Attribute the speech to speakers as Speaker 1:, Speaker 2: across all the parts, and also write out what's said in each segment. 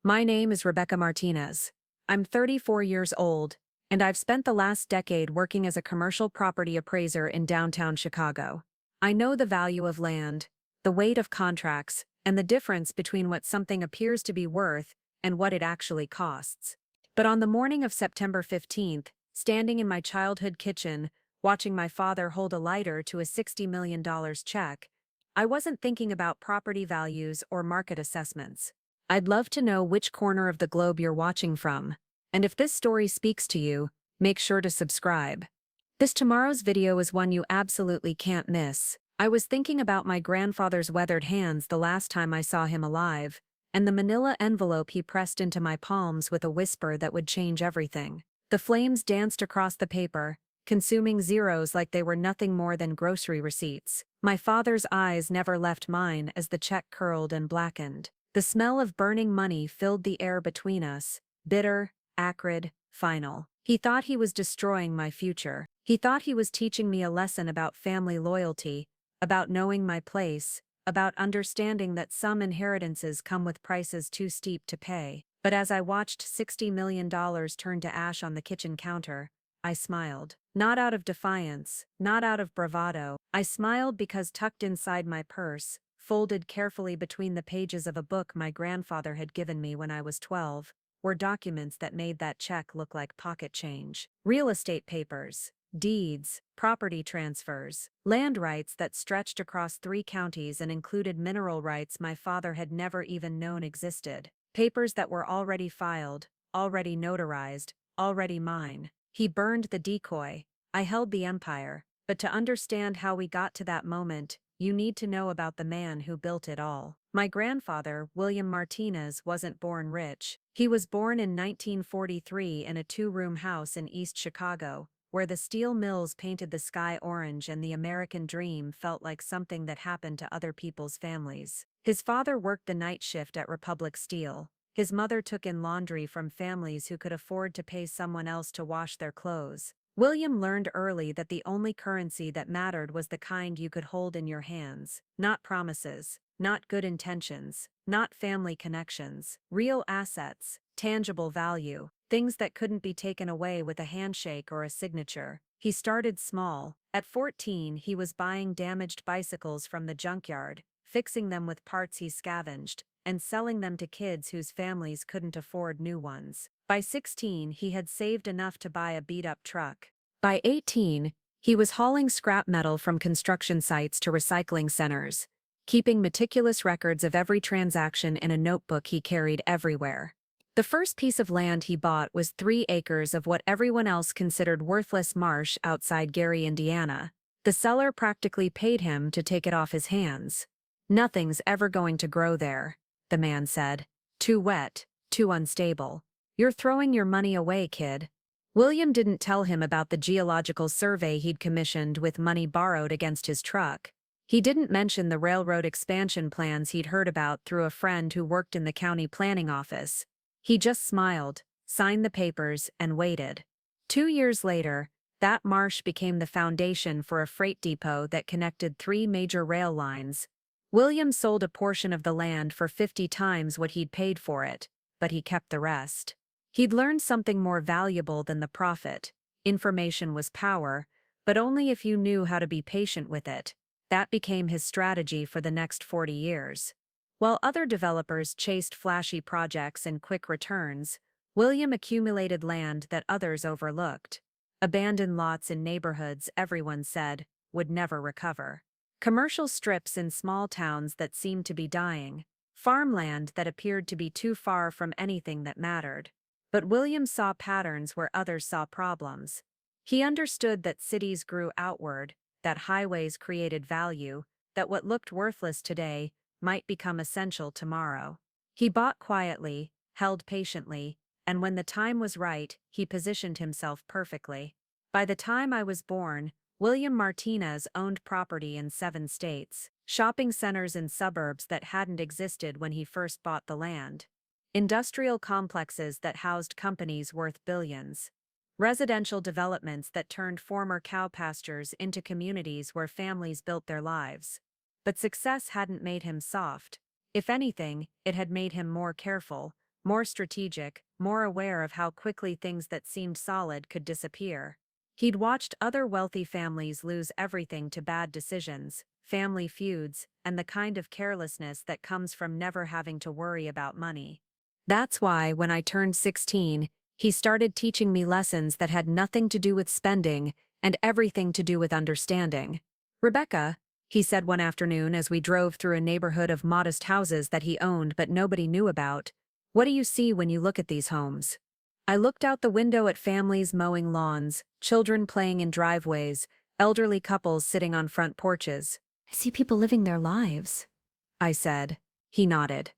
Speaker 1: My name is Rebecca Martinez. I'm 34 years old, and I've spent the last decade working as a commercial property appraiser in downtown Chicago. I know the value of land, the weight of contracts, and the difference between what something appears to be worth and what it actually costs. But on the morning of September 15th, standing in my childhood kitchen, watching my father hold a lighter to a $60 million check, I wasn't thinking about property values or market assessments. I'd love to know which corner of the globe you're watching from, and if this story speaks to you, make sure to subscribe. This tomorrow's video is one you absolutely can't miss. I was thinking about my grandfather's weathered hands the last time I saw him alive, and the manila envelope he pressed into my palms with a whisper that would change everything. The flames danced across the paper, consuming zeros like they were nothing more than grocery receipts. My father's eyes never left mine as the check curled and blackened. The smell of burning money filled the air between us, bitter, acrid, final. He thought he was destroying my future. He thought he was teaching me a lesson about family loyalty, about knowing my place, about understanding that some inheritances come with prices too steep to pay. But as I watched $60 million turn to ash on the kitchen counter, I smiled. Not out of defiance, not out of bravado. I smiled because tucked inside my purse, folded carefully between the pages of a book my grandfather had given me when I was 12, were documents that made that check look like pocket change. Real estate papers, deeds, property transfers, land rights that stretched across 3 counties and included mineral rights my father had never even known existed. Papers that were already filed, already notarized, already mine. He burned the decoy. I held the empire. But to understand how we got to that moment, you need to know about the man who built it all. My grandfather, William Martinez, wasn't born rich. He was born in 1943 in a 2-room house in East Chicago, where the steel mills painted the sky orange and the American dream felt like something that happened to other people's families. His father worked the night shift at Republic Steel. His mother took in laundry from families who could afford to pay someone else to wash their clothes. William learned early that the only currency that mattered was the kind you could hold in your hands. Not promises, not good intentions, not family connections. Real assets, tangible value, things that couldn't be taken away with a handshake or a signature. He started small. At 14, he was buying damaged bicycles from the junkyard, fixing them with parts he scavenged, and selling them to kids whose families couldn't afford new ones. By 16, he had saved enough to buy a beat-up truck. By 18, he was hauling scrap metal from construction sites to recycling centers, keeping meticulous records of every transaction in a notebook he carried everywhere. The first piece of land he bought was 3 acres of what everyone else considered worthless marsh outside Gary, Indiana. The seller practically paid him to take it off his hands. "Nothing's ever going to grow there," the man said. "Too wet, too unstable. You're throwing your money away, kid." William didn't tell him about the geological survey he'd commissioned with money borrowed against his truck. He didn't mention the railroad expansion plans he'd heard about through a friend who worked in the county planning office. He just smiled, signed the papers, and waited. 2 years later, that marsh became the foundation for a freight depot that connected 3 major rail lines. William sold a portion of the land for 50 times what he'd paid for it, but he kept the rest. He'd learned something more valuable than the profit. Information was power, but only if you knew how to be patient with it. That became his strategy for the next 40 years. While other developers chased flashy projects and quick returns, William accumulated land that others overlooked. Abandoned lots in neighborhoods everyone said would never recover. Commercial strips in small towns that seemed to be dying. Farmland that appeared to be too far from anything that mattered. But William saw patterns where others saw problems. He understood that cities grew outward, that highways created value, that what looked worthless today might become essential tomorrow. He bought quietly, held patiently, and when the time was right, he positioned himself perfectly. By the time I was born, William Martinez owned property in 7 states, shopping centers in suburbs that hadn't existed when he first bought the land. Industrial complexes that housed companies worth billions. Residential developments that turned former cow pastures into communities where families built their lives. But success hadn't made him soft. If anything, it had made him more careful, more strategic, more aware of how quickly things that seemed solid could disappear. He'd watched other wealthy families lose everything to bad decisions, family feuds, and the kind of carelessness that comes from never having to worry about money. That's why, when I turned 16, he started teaching me lessons that had nothing to do with spending and everything to do with understanding. "Rebecca," he said one afternoon as we drove through a neighborhood of modest houses that he owned but nobody knew about, "what do you see when you look at these homes?" I looked out the window at families mowing lawns, children playing in driveways, elderly couples sitting on front porches. "I see people living their lives," I said. He nodded.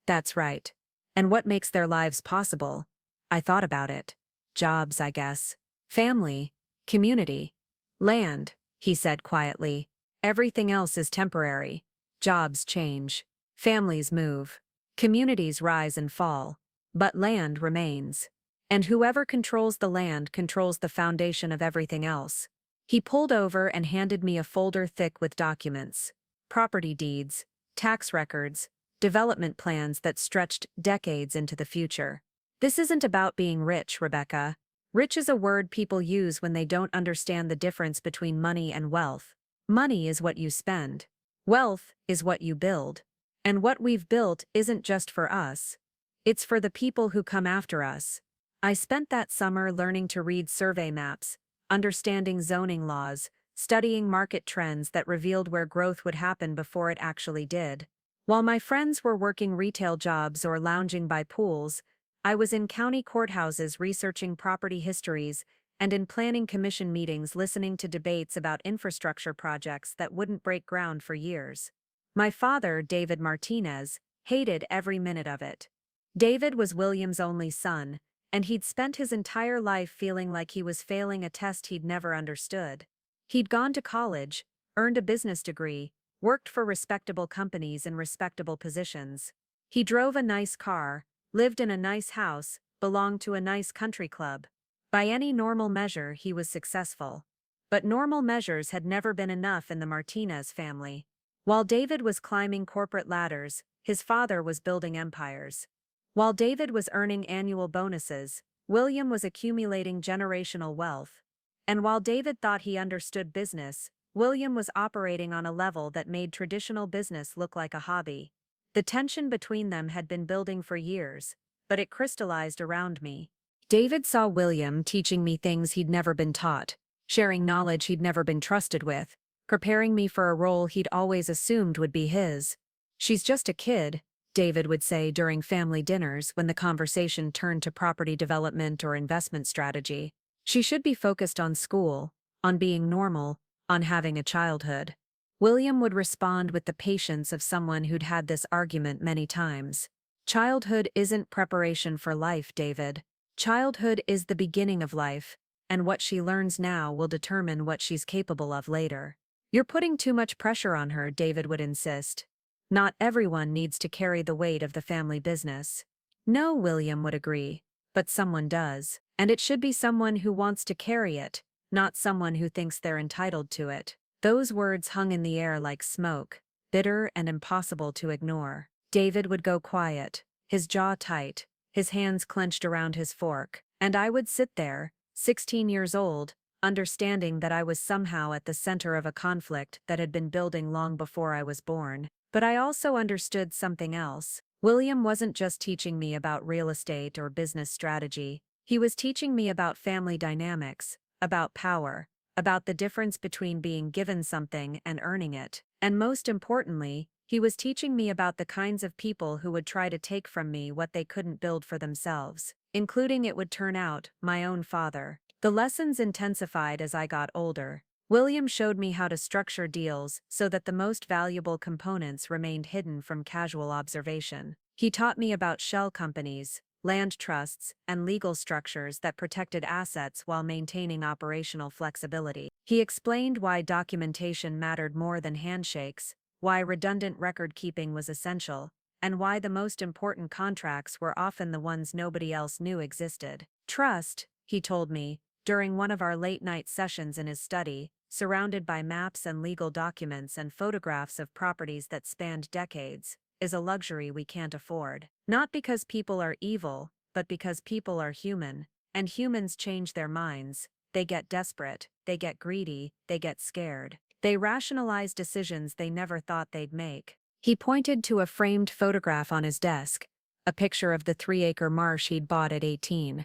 Speaker 1: "That's right. And what makes their lives possible?" I thought about it. "Jobs, I guess. Family. Community. Land," he said quietly. "Everything else is temporary. Jobs change. Families move. Communities rise and fall. But land remains. And whoever controls the land controls the foundation of everything else." He pulled over and handed me a folder thick with documents. Property deeds, tax records, development plans that stretched decades into the future. "This isn't about being rich, Rebecca. Rich is a word people use when they don't understand the difference between money and wealth. Money is what you spend. Wealth is what you build. And what we've built isn't just for us. It's for the people who come after us." I spent that summer learning to read survey maps, understanding zoning laws, studying market trends that revealed where growth would happen before it actually did. While my friends were working retail jobs or lounging by pools, I was in county courthouses researching property histories and in planning commission meetings listening to debates about infrastructure projects that wouldn't break ground for years. My father, David Martinez, hated every minute of it. David was William's only son, and he'd spent his entire life feeling like he was failing a test he'd never understood. He'd gone to college, earned a business degree, worked for respectable companies in respectable positions. He drove a nice car, lived in a nice house, belonged to a nice country club. By any normal measure, he was successful. But normal measures had never been enough in the Martinez family. While David was climbing corporate ladders, his father was building empires. While David was earning annual bonuses, William was accumulating generational wealth. And while David thought he understood business, William was operating on a level that made traditional business look like a hobby. The tension between them had been building for years, but it crystallized around me. David saw William teaching me things he'd never been taught, sharing knowledge he'd never been trusted with, preparing me for a role he'd always assumed would be his. "She's just a kid," David would say during family dinners when the conversation turned to property development or investment strategy. "She should be focused on school, on being normal, on having a childhood." William would respond with the patience of someone who'd had this argument many times. "Childhood isn't preparation for life, David. Childhood is the beginning of life, and what she learns now will determine what she's capable of later." "You're putting too much pressure on her," David would insist. "Not everyone needs to carry the weight of the family business." "No," William would agree, "but someone does. And it should be someone who wants to carry it, not someone who thinks they're entitled to it." Those words hung in the air like smoke, bitter and impossible to ignore. David would go quiet, his jaw tight, his hands clenched around his fork, and I would sit there, 16 years old, understanding that I was somehow at the center of a conflict that had been building long before I was born. But I also understood something else. William wasn't just teaching me about real estate or business strategy. He was teaching me about family dynamics, about power, about the difference between being given something and earning it. And most importantly, he was teaching me about the kinds of people who would try to take from me what they couldn't build for themselves, including, it would turn out, my own father. The lessons intensified as I got older. William showed me how to structure deals so that the most valuable components remained hidden from casual observation. He taught me about shell companies, land trusts, and legal structures that protected assets while maintaining operational flexibility. He explained why documentation mattered more than handshakes, why redundant record-keeping was essential, and why the most important contracts were often the ones nobody else knew existed. "Trust," he told me, during one of our late-night sessions in his study, surrounded by maps and legal documents and photographs of properties that spanned decades, is a luxury we can't afford. Not because people are evil, but because people are human, and humans change their minds. They get desperate, they get greedy, they get scared. They rationalize decisions they never thought they'd make. He pointed to a framed photograph on his desk, a picture of the 3-acre marsh he'd bought at 18.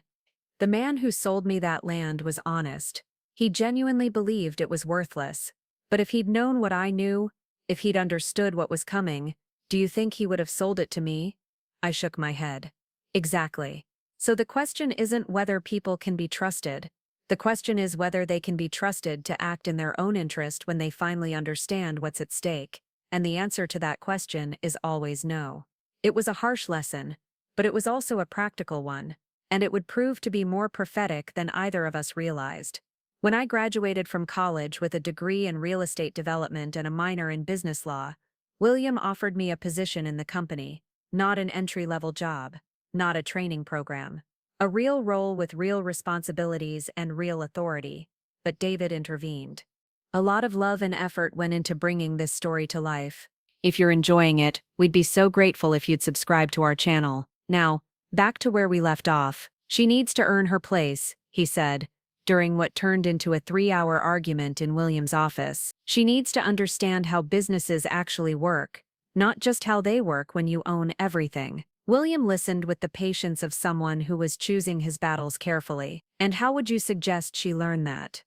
Speaker 1: The man who sold me that land was honest. He genuinely believed it was worthless. But if he'd known what I knew, if he'd understood what was coming, do you think he would have sold it to me? I shook my head. Exactly. So the question isn't whether people can be trusted. The question is whether they can be trusted to act in their own interest when they finally understand what's at stake. And the answer to that question is always no. It was a harsh lesson, but it was also a practical one, and it would prove to be more prophetic than either of us realized. When I graduated from college with a degree in real estate development and a minor in business law, William offered me a position in the company, not an entry-level job, not a training program. A real role with real responsibilities and real authority. But David intervened. A lot of love and effort went into bringing this story to life. If you're enjoying it, we'd be so grateful if you'd subscribe to our channel. Now, back to where we left off. She needs to earn her place, he said, during what turned into a 3-hour argument in William's office. She needs to understand how businesses actually work, not just how they work when you own everything. William listened with the patience of someone who was choosing his battles carefully. And how would you suggest she learn that?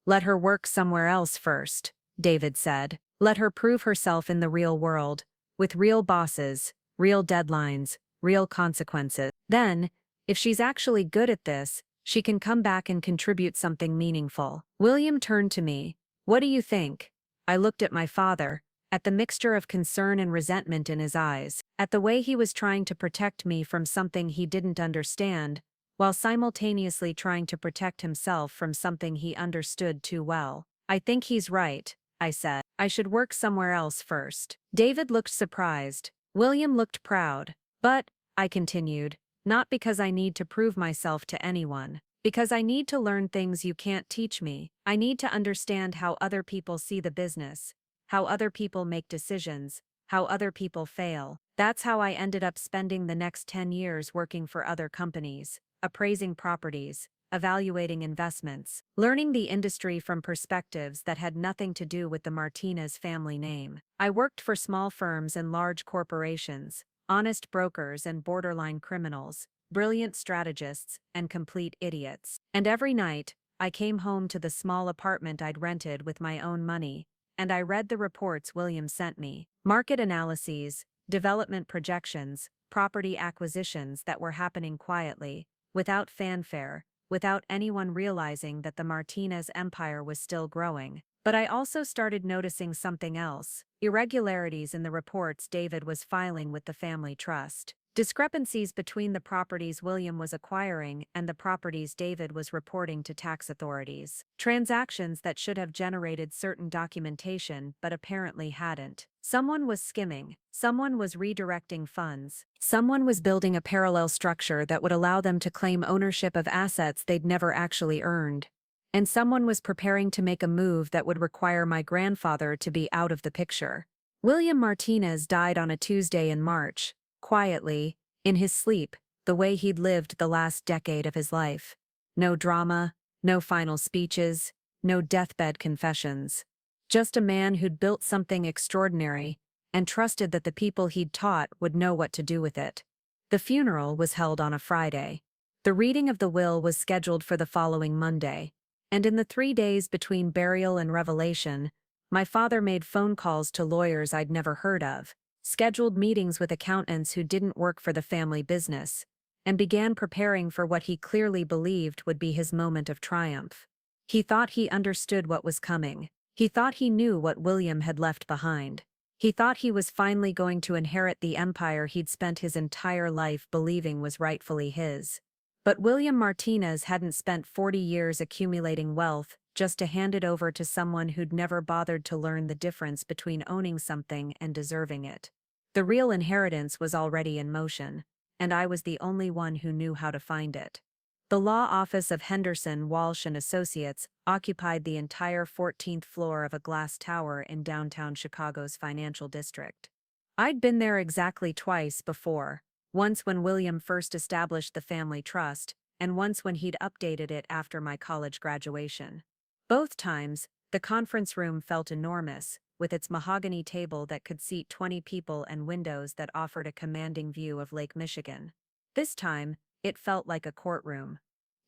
Speaker 1: Let her work somewhere else first, David said. Let her prove herself in the real world, with real bosses, real deadlines, real consequences. Then, if she's actually good at this, she can come back and contribute something meaningful. William turned to me. What do you think? I looked at my father, at the mixture of concern and resentment in his eyes, at the way he was trying to protect me from something he didn't understand, while simultaneously trying to protect himself from something he understood too well. I think he's right, I said. I should work somewhere else first. David looked surprised. William looked proud. But, I continued, not because I need to prove myself to anyone. Because I need to learn things you can't teach me. I need to understand how other people see the business, how other people make decisions, how other people fail. That's how I ended up spending the next 10 years working for other companies, appraising properties, evaluating investments, learning the industry from perspectives that had nothing to do with the Martinez family name. I worked for small firms and large corporations, honest brokers and borderline criminals, brilliant strategists and complete idiots. And every night, I came home to the small apartment I'd rented with my own money, and I read the reports William sent me. Market analyses, development projections, property acquisitions that were happening quietly, without fanfare, without anyone realizing that the Martinez empire was still growing. But I also started noticing something else: irregularities in the reports David was filing with the family trust. Discrepancies between the properties William was acquiring and the properties David was reporting to tax authorities. Transactions that should have generated certain documentation but apparently hadn't. Someone was skimming. Someone was redirecting funds. Someone was building a parallel structure that would allow them to claim ownership of assets they'd never actually earned. And someone was preparing to make a move that would require my grandfather to be out of the picture. William Martinez died on a Tuesday in March. Quietly, in his sleep, the way he'd lived the last decade of his life. No drama, no final speeches, no deathbed confessions. Just a man who'd built something extraordinary and trusted that the people he'd taught would know what to do with it. The funeral was held on a Friday. The reading of the will was scheduled for the following Monday, and in the 3 days between burial and revelation, my father made phone calls to lawyers I'd never heard of, scheduled meetings with accountants who didn't work for the family business, and began preparing for what he clearly believed would be his moment of triumph. He thought he understood what was coming. He thought he knew what William had left behind. He thought he was finally going to inherit the empire he'd spent his entire life believing was rightfully his. But William Martinez hadn't spent 40 years accumulating wealth just to hand it over to someone who'd never bothered to learn the difference between owning something and deserving it. The real inheritance was already in motion, and I was the only one who knew how to find it. The law office of Henderson, Walsh and Associates occupied the entire 14th floor of a glass tower in downtown Chicago's financial district. I'd been there exactly twice before, once when William first established the family trust, and once when he'd updated it after my college graduation. Both times, the conference room felt enormous, with its mahogany table that could seat 20 people and windows that offered a commanding view of Lake Michigan. This time, it felt like a courtroom.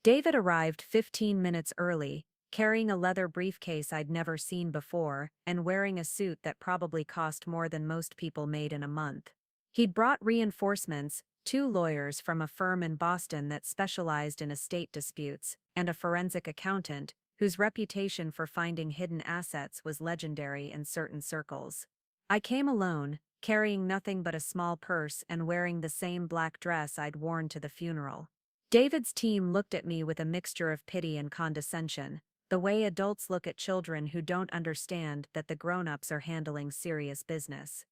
Speaker 1: David arrived 15 minutes early, carrying a leather briefcase I'd never seen before and wearing a suit that probably cost more than most people made in a month. He'd brought reinforcements, two lawyers from a firm in Boston that specialized in estate disputes, and a forensic accountant whose reputation for finding hidden assets was legendary in certain circles. I came alone, carrying nothing but a small purse and wearing the same black dress I'd worn to the funeral. David's team looked at me with a mixture of pity and condescension, the way adults look at children who don't understand that the grown-ups are handling serious business.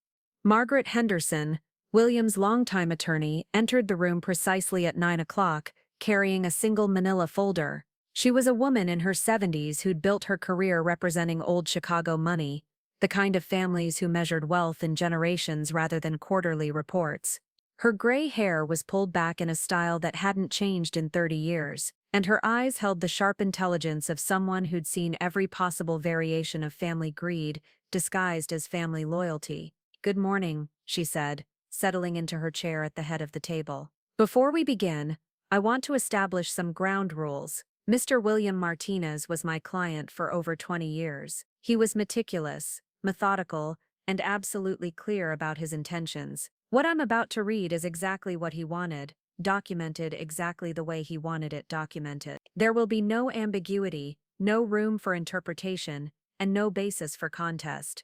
Speaker 1: Margaret Henderson, William's longtime attorney, entered the room precisely at 9 o'clock, carrying a single manila folder. She was a woman in her 70s who'd built her career representing old Chicago money, the kind of families who measured wealth in generations rather than quarterly reports. Her gray hair was pulled back in a style that hadn't changed in 30 years, and her eyes held the sharp intelligence of someone who'd seen every possible variation of family greed, disguised as family loyalty. "Good morning," she said, settling into her chair at the head of the table. "Before we begin, I want to establish some ground rules. Mr. William Martinez was my client for over 20 years. He was meticulous, methodical, and absolutely clear about his intentions. What I'm about to read is exactly what he wanted, documented exactly the way he wanted it documented. There will be no ambiguity, no room for interpretation, and no basis for contest."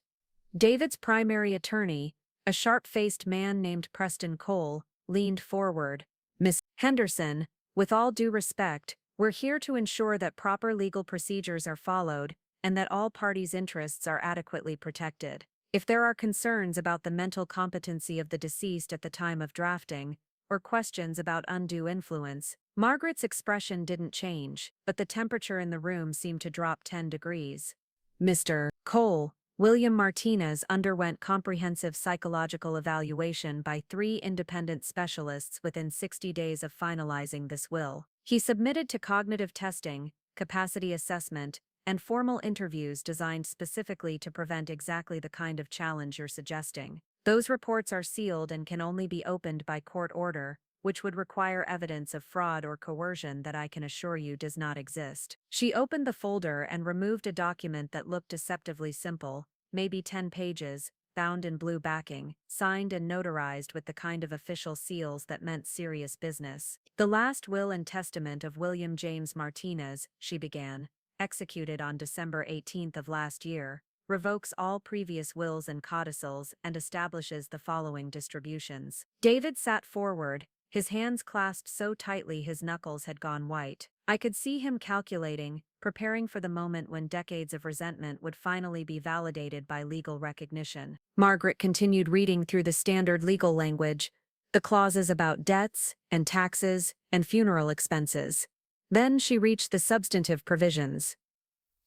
Speaker 1: David's primary attorney, a sharp-faced man named Preston Cole, leaned forward. "Miss Henderson, with all due respect, we're here to ensure that proper legal procedures are followed and that all parties' interests are adequately protected. If there are concerns about the mental competency of the deceased at the time of drafting, or questions about undue influence," Margaret's expression didn't change, but the temperature in the room seemed to drop 10 degrees. "Mr. Cole, William Martinez underwent comprehensive psychological evaluation by 3 independent specialists within 60 days of finalizing this will. He submitted to cognitive testing, capacity assessment, and formal interviews designed specifically to prevent exactly the kind of challenge you're suggesting. Those reports are sealed and can only be opened by court order, which would require evidence of fraud or coercion that I can assure you does not exist." She opened the folder and removed a document that looked deceptively simple, maybe 10 pages, bound in blue backing, signed and notarized with the kind of official seals that meant serious business. "The last will and testament of William James Martinez," she began, "executed on December 18th of last year, revokes all previous wills and codicils and establishes the following distributions." David sat forward, his hands clasped so tightly his knuckles had gone white. I could see him calculating, preparing for the moment when decades of resentment would finally be validated by legal recognition. Margaret continued reading through the standard legal language, the clauses about debts and taxes and funeral expenses. Then she reached the substantive provisions.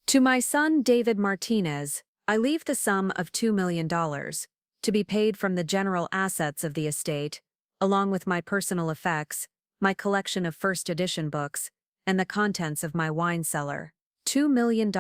Speaker 1: "To my son David Martinez, I leave the sum of $2 million, to be paid from the general assets of the estate, along with my personal effects, my collection of first edition books, and the contents of my wine cellar. $2 million.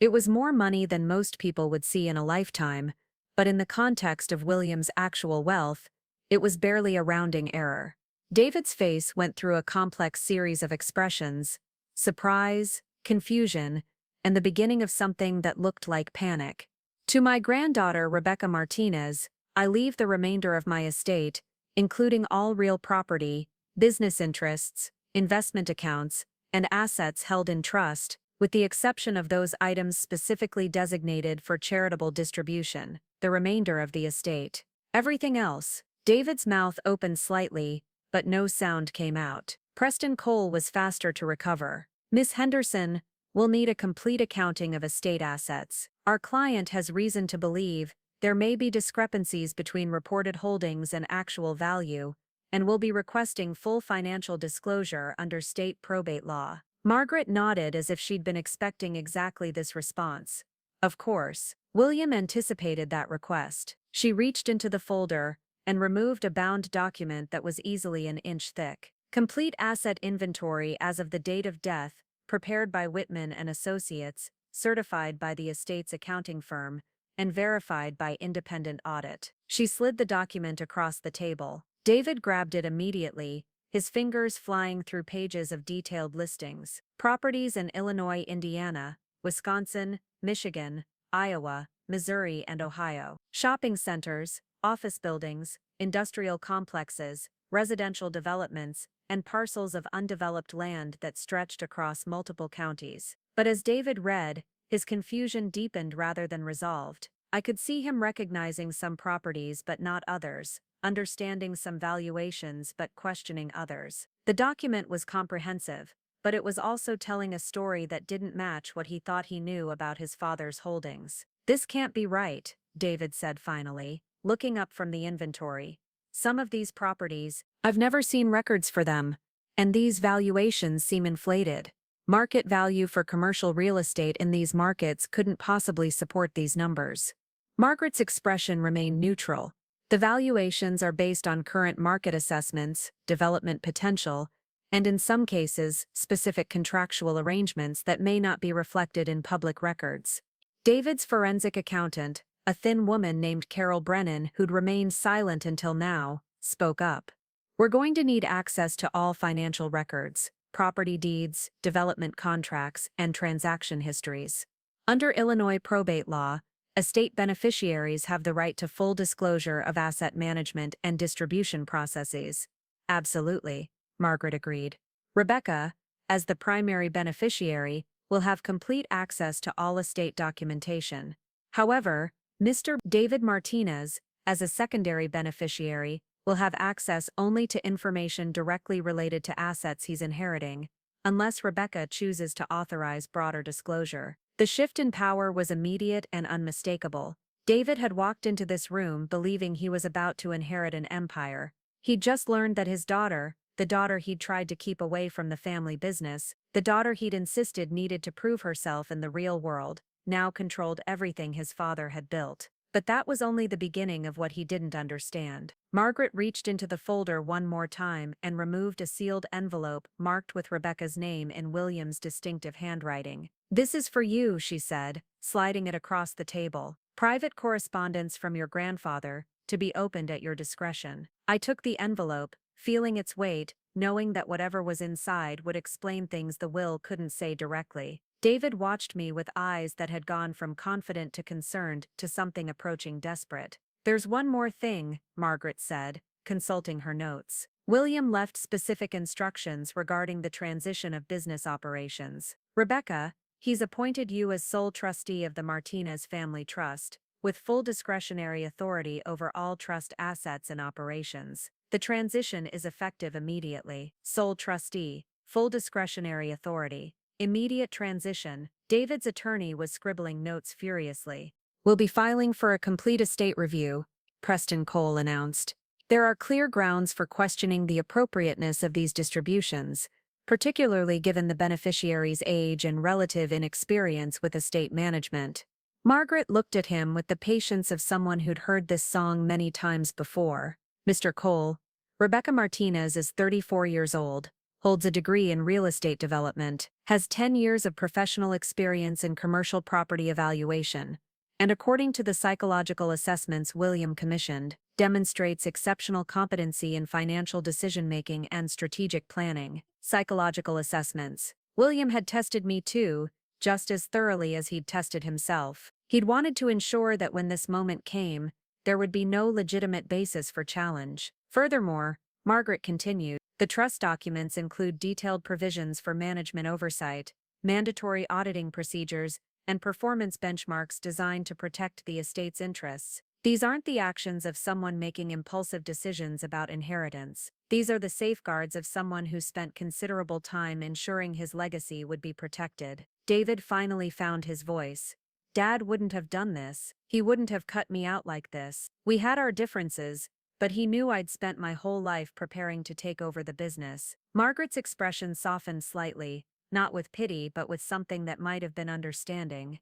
Speaker 1: It was more money than most people would see in a lifetime, but in the context of William's actual wealth, it was barely a rounding error. David's face went through a complex series of expressions: surprise, confusion, and the beginning of something that looked like panic. "To my granddaughter Rebecca Martinez, I leave the remainder of my estate, including all real property, business interests, investment accounts, and assets held in trust, with the exception of those items specifically designated for charitable distribution, the remainder of the estate. Everything else." David's mouth opened slightly, but no sound came out. Preston Cole was faster to recover. "Miss Henderson, we'll need a complete accounting of estate assets. Our client has reason to believe there may be discrepancies between reported holdings and actual value, and will be requesting full financial disclosure under state probate law." Margaret nodded as if she'd been expecting exactly this response. Of course, William anticipated that request. She reached into the folder and removed a bound document that was easily an inch thick. Complete asset inventory as of the date of death, prepared by Whitman and Associates, certified by the estate's accounting firm, and verified by independent audit. She slid the document across the table. David grabbed it immediately, his fingers flying through pages of detailed listings. Properties in Illinois, Indiana, Wisconsin, Michigan, Iowa, Missouri, and Ohio. Shopping centers, office buildings, industrial complexes, residential developments, and parcels of undeveloped land that stretched across multiple counties. But as David read, his confusion deepened rather than resolved. I could see him recognizing some properties but not others, understanding some valuations but questioning others. The document was comprehensive, but it was also telling a story that didn't match what he thought he knew about his father's holdings. "This can't be right," David said finally, looking up from the inventory. "Some of these properties, I've never seen records for them, and these valuations seem inflated. Market value for commercial real estate in these markets couldn't possibly support these numbers." Margaret's expression remained neutral. "The valuations are based on current market assessments, development potential, and in some cases, specific contractual arrangements that may not be reflected in public records." David's forensic accountant, a thin woman named Carol Brennan who'd remained silent until now, spoke up. "We're going to need access to all financial records, property deeds, development contracts, and transaction histories. Under Illinois probate law, estate beneficiaries have the right to full disclosure of asset management and distribution processes." "Absolutely," Margaret agreed. "Rebecca, as the primary beneficiary, will have complete access to all estate documentation. However, Mr. David Martinez, as a secondary beneficiary, will have access only to information directly related to assets he's inheriting, unless Rebecca chooses to authorize broader disclosure." The shift in power was immediate and unmistakable. David had walked into this room believing he was about to inherit an empire. He'd just learned that his daughter, the daughter he'd tried to keep away from the family business, the daughter he'd insisted needed to prove herself in the real world, now controlled everything his father had built. But that was only the beginning of what he didn't understand. Margaret reached into the folder one more time and removed a sealed envelope marked with Rebecca's name in William's distinctive handwriting. "This is for you," she said, sliding it across the table. "Private correspondence from your grandfather, to be opened at your discretion." I took the envelope, feeling its weight, knowing that whatever was inside would explain things the will couldn't say directly. David watched me with eyes that had gone from confident to concerned to something approaching desperate. "There's one more thing," Margaret said, consulting her notes. "William left specific instructions regarding the transition of business operations. Rebecca, he's appointed you as sole trustee of the Martinez Family Trust, with full discretionary authority over all trust assets and operations. The transition is effective immediately." Sole trustee, full discretionary authority, immediate transition. David's attorney was scribbling notes furiously. "We'll be filing for a complete estate review," Preston Cole announced. "There are clear grounds for questioning the appropriateness of these distributions, particularly given the beneficiary's age and relative inexperience with estate management." Margaret looked at him with the patience of someone who'd heard this song many times before. "Mr. Cole, Rebecca Martinez is 34 years old, holds a degree in real estate development, has 10 years of professional experience in commercial property evaluation, and according to the psychological assessments William commissioned, demonstrates exceptional competency in financial decision-making and strategic planning." Psychological assessments. William had tested me too, just as thoroughly as he'd tested himself. He'd wanted to ensure that when this moment came, there would be no legitimate basis for challenge. Furthermore, Margaret continued, "The trust documents include detailed provisions for management oversight, mandatory auditing procedures, and performance benchmarks designed to protect the estate's interests. These aren't the actions of someone making impulsive decisions about inheritance. These are the safeguards of someone who spent considerable time ensuring his legacy would be protected." David finally found his voice. "Dad wouldn't have done this. He wouldn't have cut me out like this. We had our differences, but he knew I'd spent my whole life preparing to take over the business." Margaret's expression softened slightly, not with pity but with something that might have been understanding.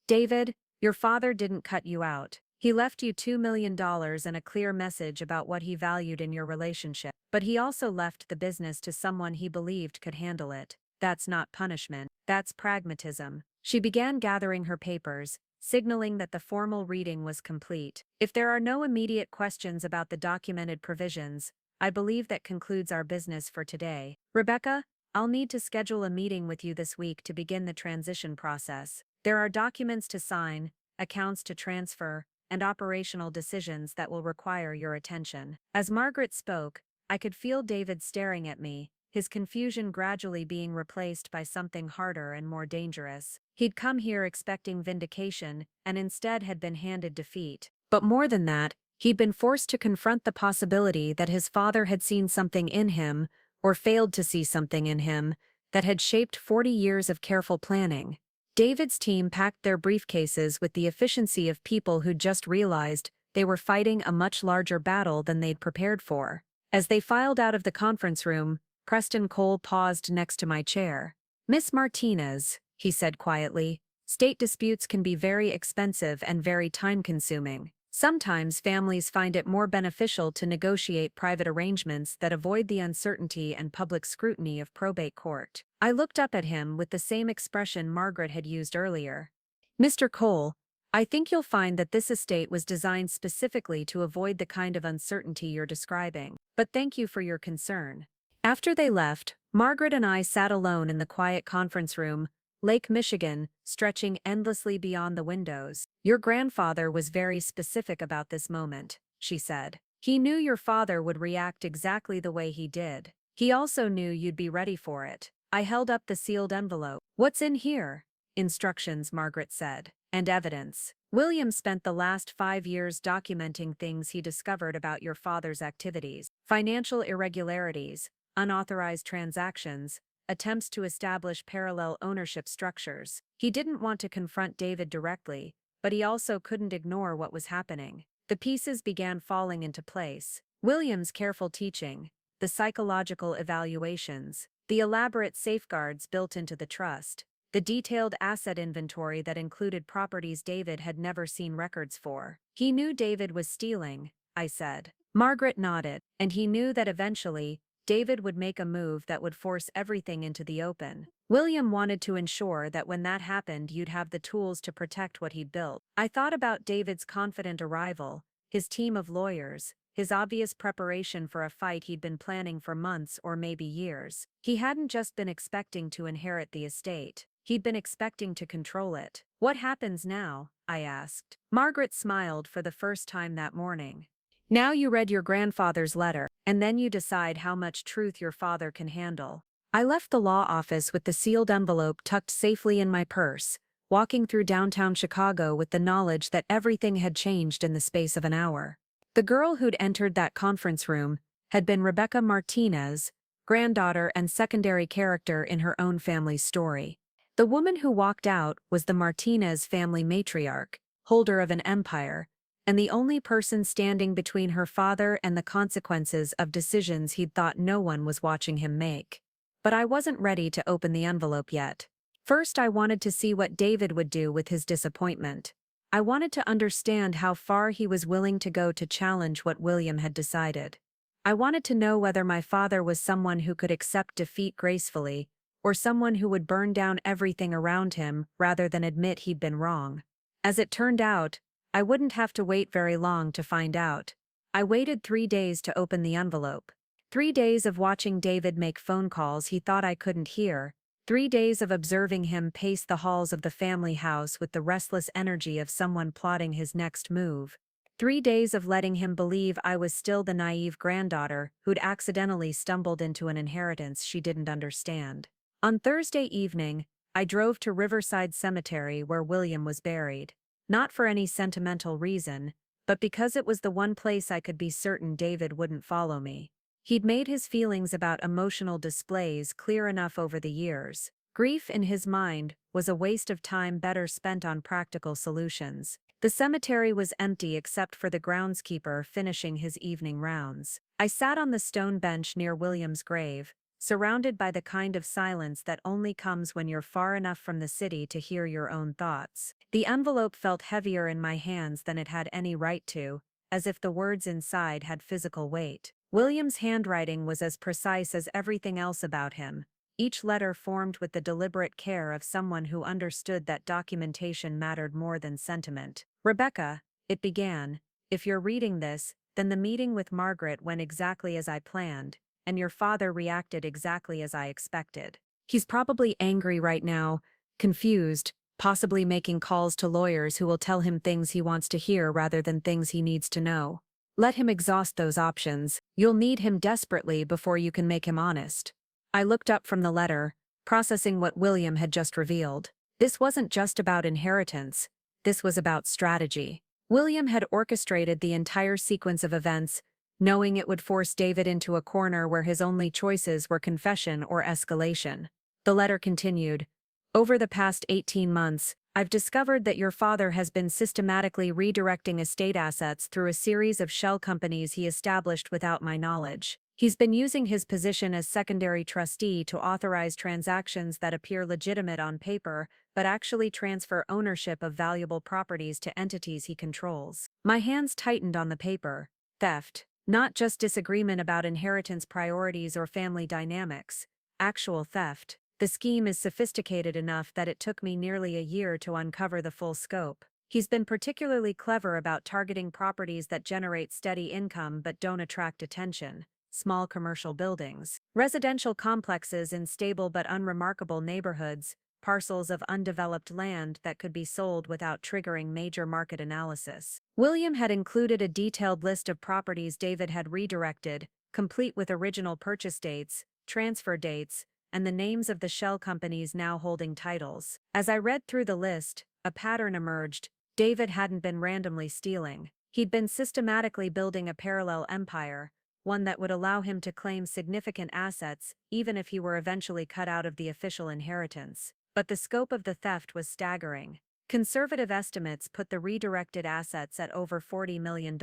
Speaker 1: "David, your father didn't cut you out. He left you $2 million and a clear message about what he valued in your relationship. But he also left the business to someone he believed could handle it. That's not punishment. That's pragmatism. She began gathering her papers, signaling that the formal reading was complete. If there are no immediate questions about the documented provisions, I believe that concludes our business for today. Rebecca, I'll need to schedule a meeting with you this week to begin the transition process. There are documents to sign, accounts to transfer, and operational decisions that will require your attention. As Margaret spoke, I could feel David staring at me, his confusion gradually being replaced by something harder and more dangerous. He'd come here expecting vindication, and instead had been handed defeat. But more than that, he'd been forced to confront the possibility that his father had seen something in him, or failed to see something in him, that had shaped 40 years of careful planning. David's team packed their briefcases with the efficiency of people who'd just realized they were fighting a much larger battle than they'd prepared for. As they filed out of the conference room, Preston Cole paused next to my chair. "Miss Martinez," he said quietly, "state disputes can be very expensive and very time-consuming. Sometimes families find it more beneficial to negotiate private arrangements that avoid the uncertainty and public scrutiny of probate court." I looked up at him with the same expression Margaret had used earlier. "Mr. Cole, I think you'll find that this estate was designed specifically to avoid the kind of uncertainty you're describing. But thank you for your concern." After they left, Margaret and I sat alone in the quiet conference room, Lake Michigan stretching endlessly beyond the windows. "Your grandfather was very specific about this moment," she said. "He knew your father would react exactly the way he did. He also knew you'd be ready for it." I held up the sealed envelope. "What's in here?" "Instructions," Margaret said. "And evidence. William spent the last 5 years documenting things he discovered about your father's activities. Financial irregularities, unauthorized transactions, attempts to establish parallel ownership structures. He didn't want to confront David directly, but he also couldn't ignore what was happening." The pieces began falling into place. William's careful teaching, the psychological evaluations, the elaborate safeguards built into the trust, the detailed asset inventory that included properties David had never seen records for. "He knew David was stealing," I said. Margaret nodded, "and he knew that eventually, David would make a move that would force everything into the open. William wanted to ensure that when that happened you'd have the tools to protect what he'd built." I thought about David's confident arrival, his team of lawyers, his obvious preparation for a fight he'd been planning for months or maybe years. He hadn't just been expecting to inherit the estate. He'd been expecting to control it. "What happens now?" I asked. Margaret smiled for the first time that morning. "Now you read your grandfather's letter, and then you decide how much truth your father can handle." I left the law office with the sealed envelope tucked safely in my purse, walking through downtown Chicago with the knowledge that everything had changed in the space of an hour. The girl who'd entered that conference room had been Rebecca Martinez, granddaughter and secondary character in her own family's story. The woman who walked out was the Martinez family matriarch, holder of an empire, and the only person standing between her father and the consequences of decisions he'd thought no one was watching him make. But I wasn't ready to open the envelope yet. First, I wanted to see what David would do with his disappointment. I wanted to understand how far he was willing to go to challenge what William had decided. I wanted to know whether my father was someone who could accept defeat gracefully, or someone who would burn down everything around him rather than admit he'd been wrong. As it turned out, I wouldn't have to wait very long to find out. I waited 3 days to open the envelope. 3 days of watching David make phone calls he thought I couldn't hear. 3 days of observing him pace the halls of the family house with the restless energy of someone plotting his next move. 3 days of letting him believe I was still the naive granddaughter who'd accidentally stumbled into an inheritance she didn't understand. On Thursday evening, I drove to Riverside Cemetery where William was buried. Not for any sentimental reason, but because it was the one place I could be certain David wouldn't follow me. He'd made his feelings about emotional displays clear enough over the years. Grief in his mind was a waste of time better spent on practical solutions. The cemetery was empty except for the groundskeeper finishing his evening rounds. I sat on the stone bench near William's grave, surrounded by the kind of silence that only comes when you're far enough from the city to hear your own thoughts. The envelope felt heavier in my hands than it had any right to, as if the words inside had physical weight. William's handwriting was as precise as everything else about him, each letter formed with the deliberate care of someone who understood that documentation mattered more than sentiment. "Rebecca," it began, "if you're reading this, then the meeting with Margaret went exactly as I planned, and your father reacted exactly as I expected. He's probably angry right now, confused, possibly making calls to lawyers who will tell him things he wants to hear rather than things he needs to know. Let him exhaust those options. You'll need him desperately before you can make him honest." I looked up from the letter, processing what William had just revealed. This wasn't just about inheritance. This was about strategy. William had orchestrated the entire sequence of events, knowing it would force David into a corner where his only choices were confession or escalation. The letter continued, "Over the past 18 months, I've discovered that your father has been systematically redirecting estate assets through a series of shell companies he established without my knowledge. He's been using his position as secondary trustee to authorize transactions that appear legitimate on paper, but actually transfer ownership of valuable properties to entities he controls." My hands tightened on the paper. Theft. Not just disagreement about inheritance priorities or family dynamics. Actual theft. The scheme is sophisticated enough that it took me nearly a year to uncover the full scope. He's been particularly clever about targeting properties that generate steady income but don't attract attention. Small commercial buildings, residential complexes in stable but unremarkable neighborhoods, parcels of undeveloped land that could be sold without triggering major market analysis. William had included a detailed list of properties David had redirected, complete with original purchase dates, transfer dates, and the names of the shell companies now holding titles. As I read through the list, a pattern emerged. David hadn't been randomly stealing. He'd been systematically building a parallel empire, one that would allow him to claim significant assets even if he were eventually cut out of the official inheritance. But the scope of the theft was staggering. Conservative estimates put the redirected assets at over $40 million.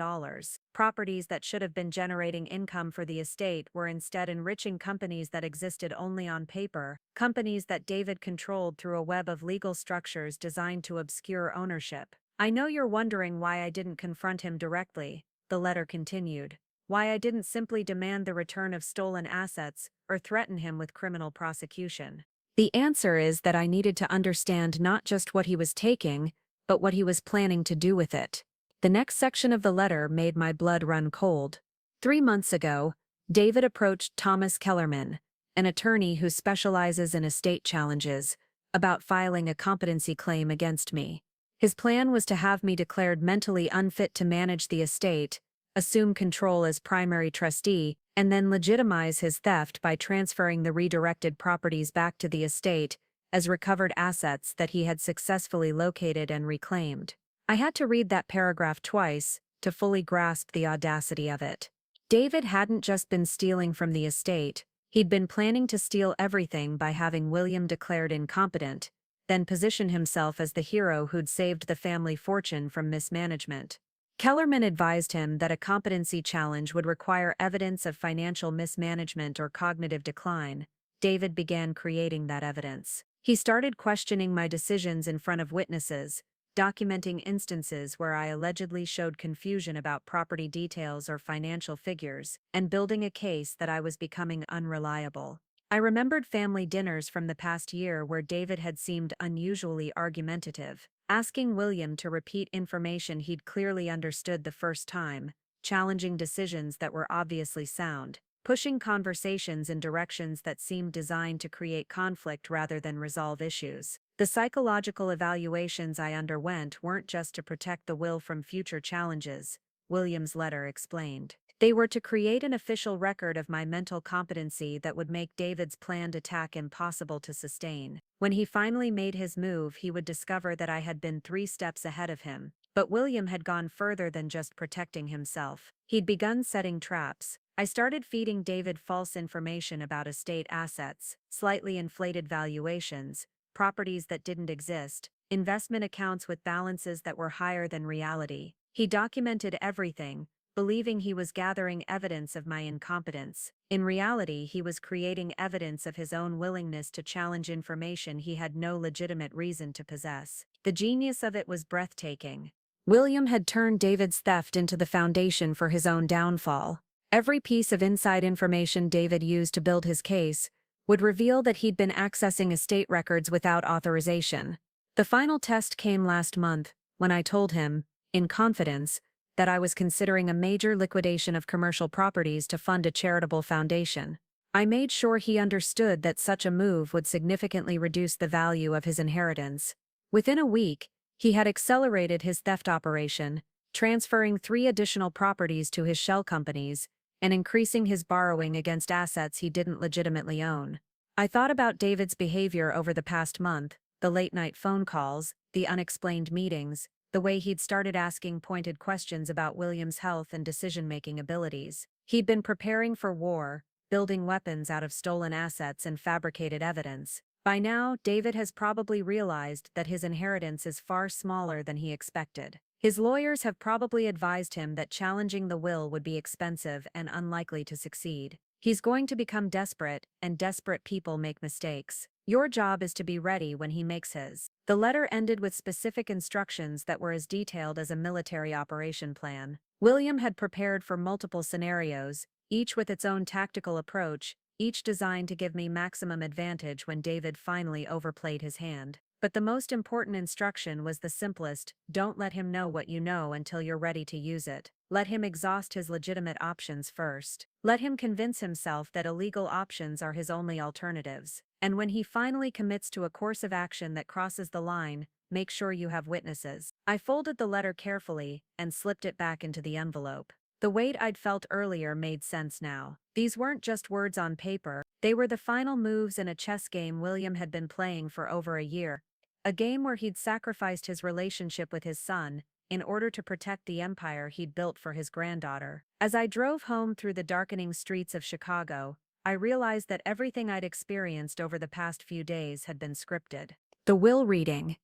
Speaker 1: Properties that should have been generating income for the estate were instead enriching companies that existed only on paper, companies that David controlled through a web of legal structures designed to obscure ownership. "I know you're wondering why I didn't confront him directly," the letter continued. "Why I didn't simply demand the return of stolen assets or threaten him with criminal prosecution. The answer is that I needed to understand not just what he was taking, but what he was planning to do with it." The next section of the letter made my blood run cold. 3 months ago, David approached Thomas Kellerman, an attorney who specializes in estate challenges, about filing a competency claim against me. His plan was to have me declared mentally unfit to manage the estate, assume control as primary trustee, and then legitimize his theft by transferring the redirected properties back to the estate as recovered assets that he had successfully located and reclaimed. I had to read that paragraph twice to fully grasp the audacity of it. David hadn't just been stealing from the estate, he'd been planning to steal everything by having William declared incompetent, then position himself as the hero who'd saved the family fortune from mismanagement. Kellerman advised him that a competency challenge would require evidence of financial mismanagement or cognitive decline. David began creating that evidence. He started questioning my decisions in front of witnesses, documenting instances where I allegedly showed confusion about property details or financial figures, and building a case that I was becoming unreliable. I remembered family dinners from the past year where David had seemed unusually argumentative, asking William to repeat information he'd clearly understood the first time, challenging decisions that were obviously sound, pushing conversations in directions that seemed designed to create conflict rather than resolve issues. The psychological evaluations I underwent weren't just to protect the will from future challenges, William's letter explained. They were to create an official record of my mental competency that would make David's planned attack impossible to sustain. When he finally made his move, he would discover that I had been 3 steps ahead of him. But William had gone further than just protecting himself. He'd begun setting traps. I started feeding David false information about estate assets, slightly inflated valuations, properties that didn't exist, investment accounts with balances that were higher than reality. He documented everything, believing he was gathering evidence of my incompetence. In reality, he was creating evidence of his own willingness to challenge information he had no legitimate reason to possess. The genius of it was breathtaking. William had turned David's theft into the foundation for his own downfall. Every piece of inside information David used to build his case would reveal that he'd been accessing estate records without authorization. The final test came last month, when I told him, in confidence, that I was considering a major liquidation of commercial properties to fund a charitable foundation. I made sure he understood that such a move would significantly reduce the value of his inheritance. Within a week, he had accelerated his theft operation, transferring 3 additional properties to his shell companies, and increasing his borrowing against assets he didn't legitimately own. I thought about David's behavior over the past month, the late-night phone calls, the unexplained meetings, the way he'd started asking pointed questions about William's health and decision-making abilities. He'd been preparing for war, building weapons out of stolen assets and fabricated evidence. By now, David has probably realized that his inheritance is far smaller than he expected. His lawyers have probably advised him that challenging the will would be expensive and unlikely to succeed. He's going to become desperate, and desperate people make mistakes. Your job is to be ready when he makes his. The letter ended with specific instructions that were as detailed as a military operation plan. William had prepared for multiple scenarios, each with its own tactical approach, each designed to give me maximum advantage when David finally overplayed his hand. But the most important instruction was the simplest: don't let him know what you know until you're ready to use it. Let him exhaust his legitimate options first. Let him convince himself that illegal options are his only alternatives. And when he finally commits to a course of action that crosses the line, make sure you have witnesses. I folded the letter carefully and slipped it back into the envelope. The weight I'd felt earlier made sense now. These weren't just words on paper, they were the final moves in a chess game William had been playing for over a year. A game where he'd sacrificed his relationship with his son in order to protect the empire he'd built for his granddaughter. As I drove home through the darkening streets of Chicago, I realized that everything I'd experienced over the past few days had been scripted. The will reading,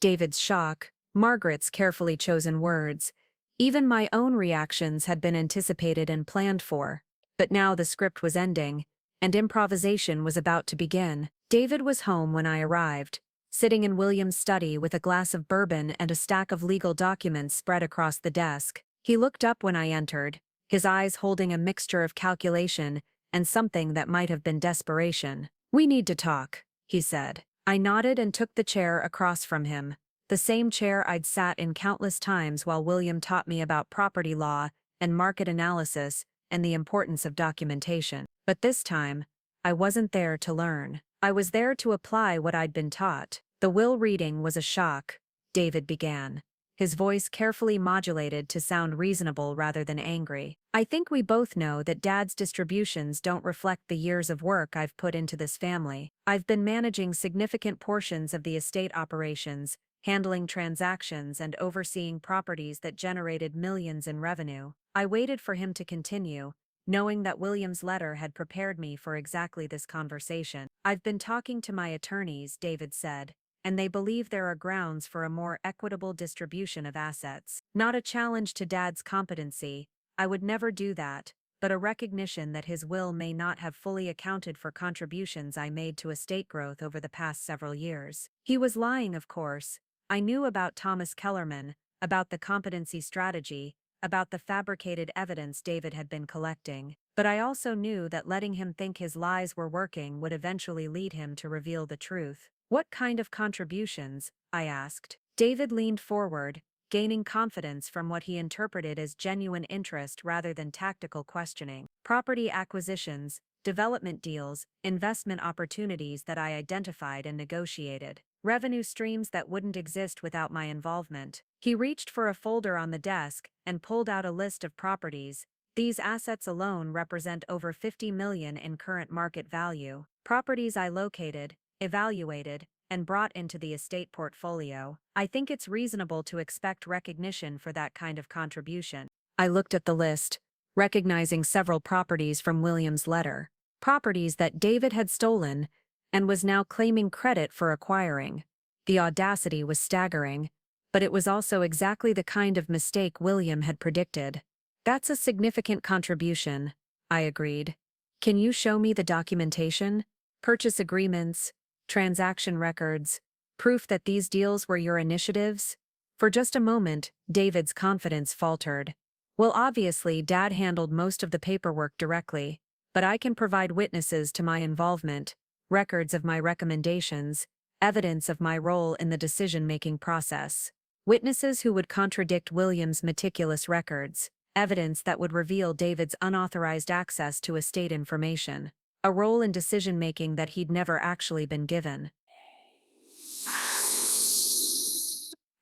Speaker 1: David's shock, Margaret's carefully chosen words, even my own reactions had been anticipated and planned for. But now the script was ending, and improvisation was about to begin. David was home when I arrived, sitting in William's study with a glass of bourbon and a stack of legal documents spread across the desk. He looked up when I entered, his eyes holding a mixture of calculation and something that might have been desperation. "We need to talk," he said. I nodded and took the chair across from him, the same chair I'd sat in countless times while William taught me about property law and market analysis and the importance of documentation. But this time, I wasn't there to learn. I was there to apply what I'd been taught. "The will reading was a shock," David began, his voice carefully modulated to sound reasonable rather than angry. "I think we both know that Dad's distributions don't reflect the years of work I've put into this family. I've been managing significant portions of the estate operations, handling transactions and overseeing properties that generated millions in revenue." I waited for him to continue, knowing that William's letter had prepared me for exactly this conversation. "I've been talking to my attorneys," David said, "and they believe there are grounds for a more equitable distribution of assets. Not a challenge to Dad's competency, I would never do that, but a recognition that his will may not have fully accounted for contributions I made to estate growth over the past several years." He was lying, of course. I knew about Thomas Kellerman, about the competency strategy, about the fabricated evidence David had been collecting. But I also knew that letting him think his lies were working would eventually lead him to reveal the truth. "What kind of contributions?" I asked. David leaned forward, gaining confidence from what he interpreted as genuine interest rather than tactical questioning. "Property acquisitions, development deals, investment opportunities that I identified and negotiated. Revenue streams that wouldn't exist without my involvement." He reached for a folder on the desk and pulled out a list of properties. "These assets alone represent over $50 million in current market value. Properties I located, evaluated, and brought into the estate portfolio. I think it's reasonable to expect recognition for that kind of contribution." I looked at the list, recognizing several properties from William's letter. Properties that David had stolen and was now claiming credit for acquiring. The audacity was staggering, but it was also exactly the kind of mistake William had predicted. That's a significant contribution, I agreed. Can you show me the documentation? Purchase agreements, transaction records, proof that these deals were your initiatives? For just a moment, David's confidence faltered. Well, obviously, Dad handled most of the paperwork directly, but I can provide witnesses to my involvement, records of my recommendations, evidence of my role in the decision-making process. Witnesses who would contradict William's meticulous records. Evidence that would reveal David's unauthorized access to estate information, a role in decision-making that he'd never actually been given.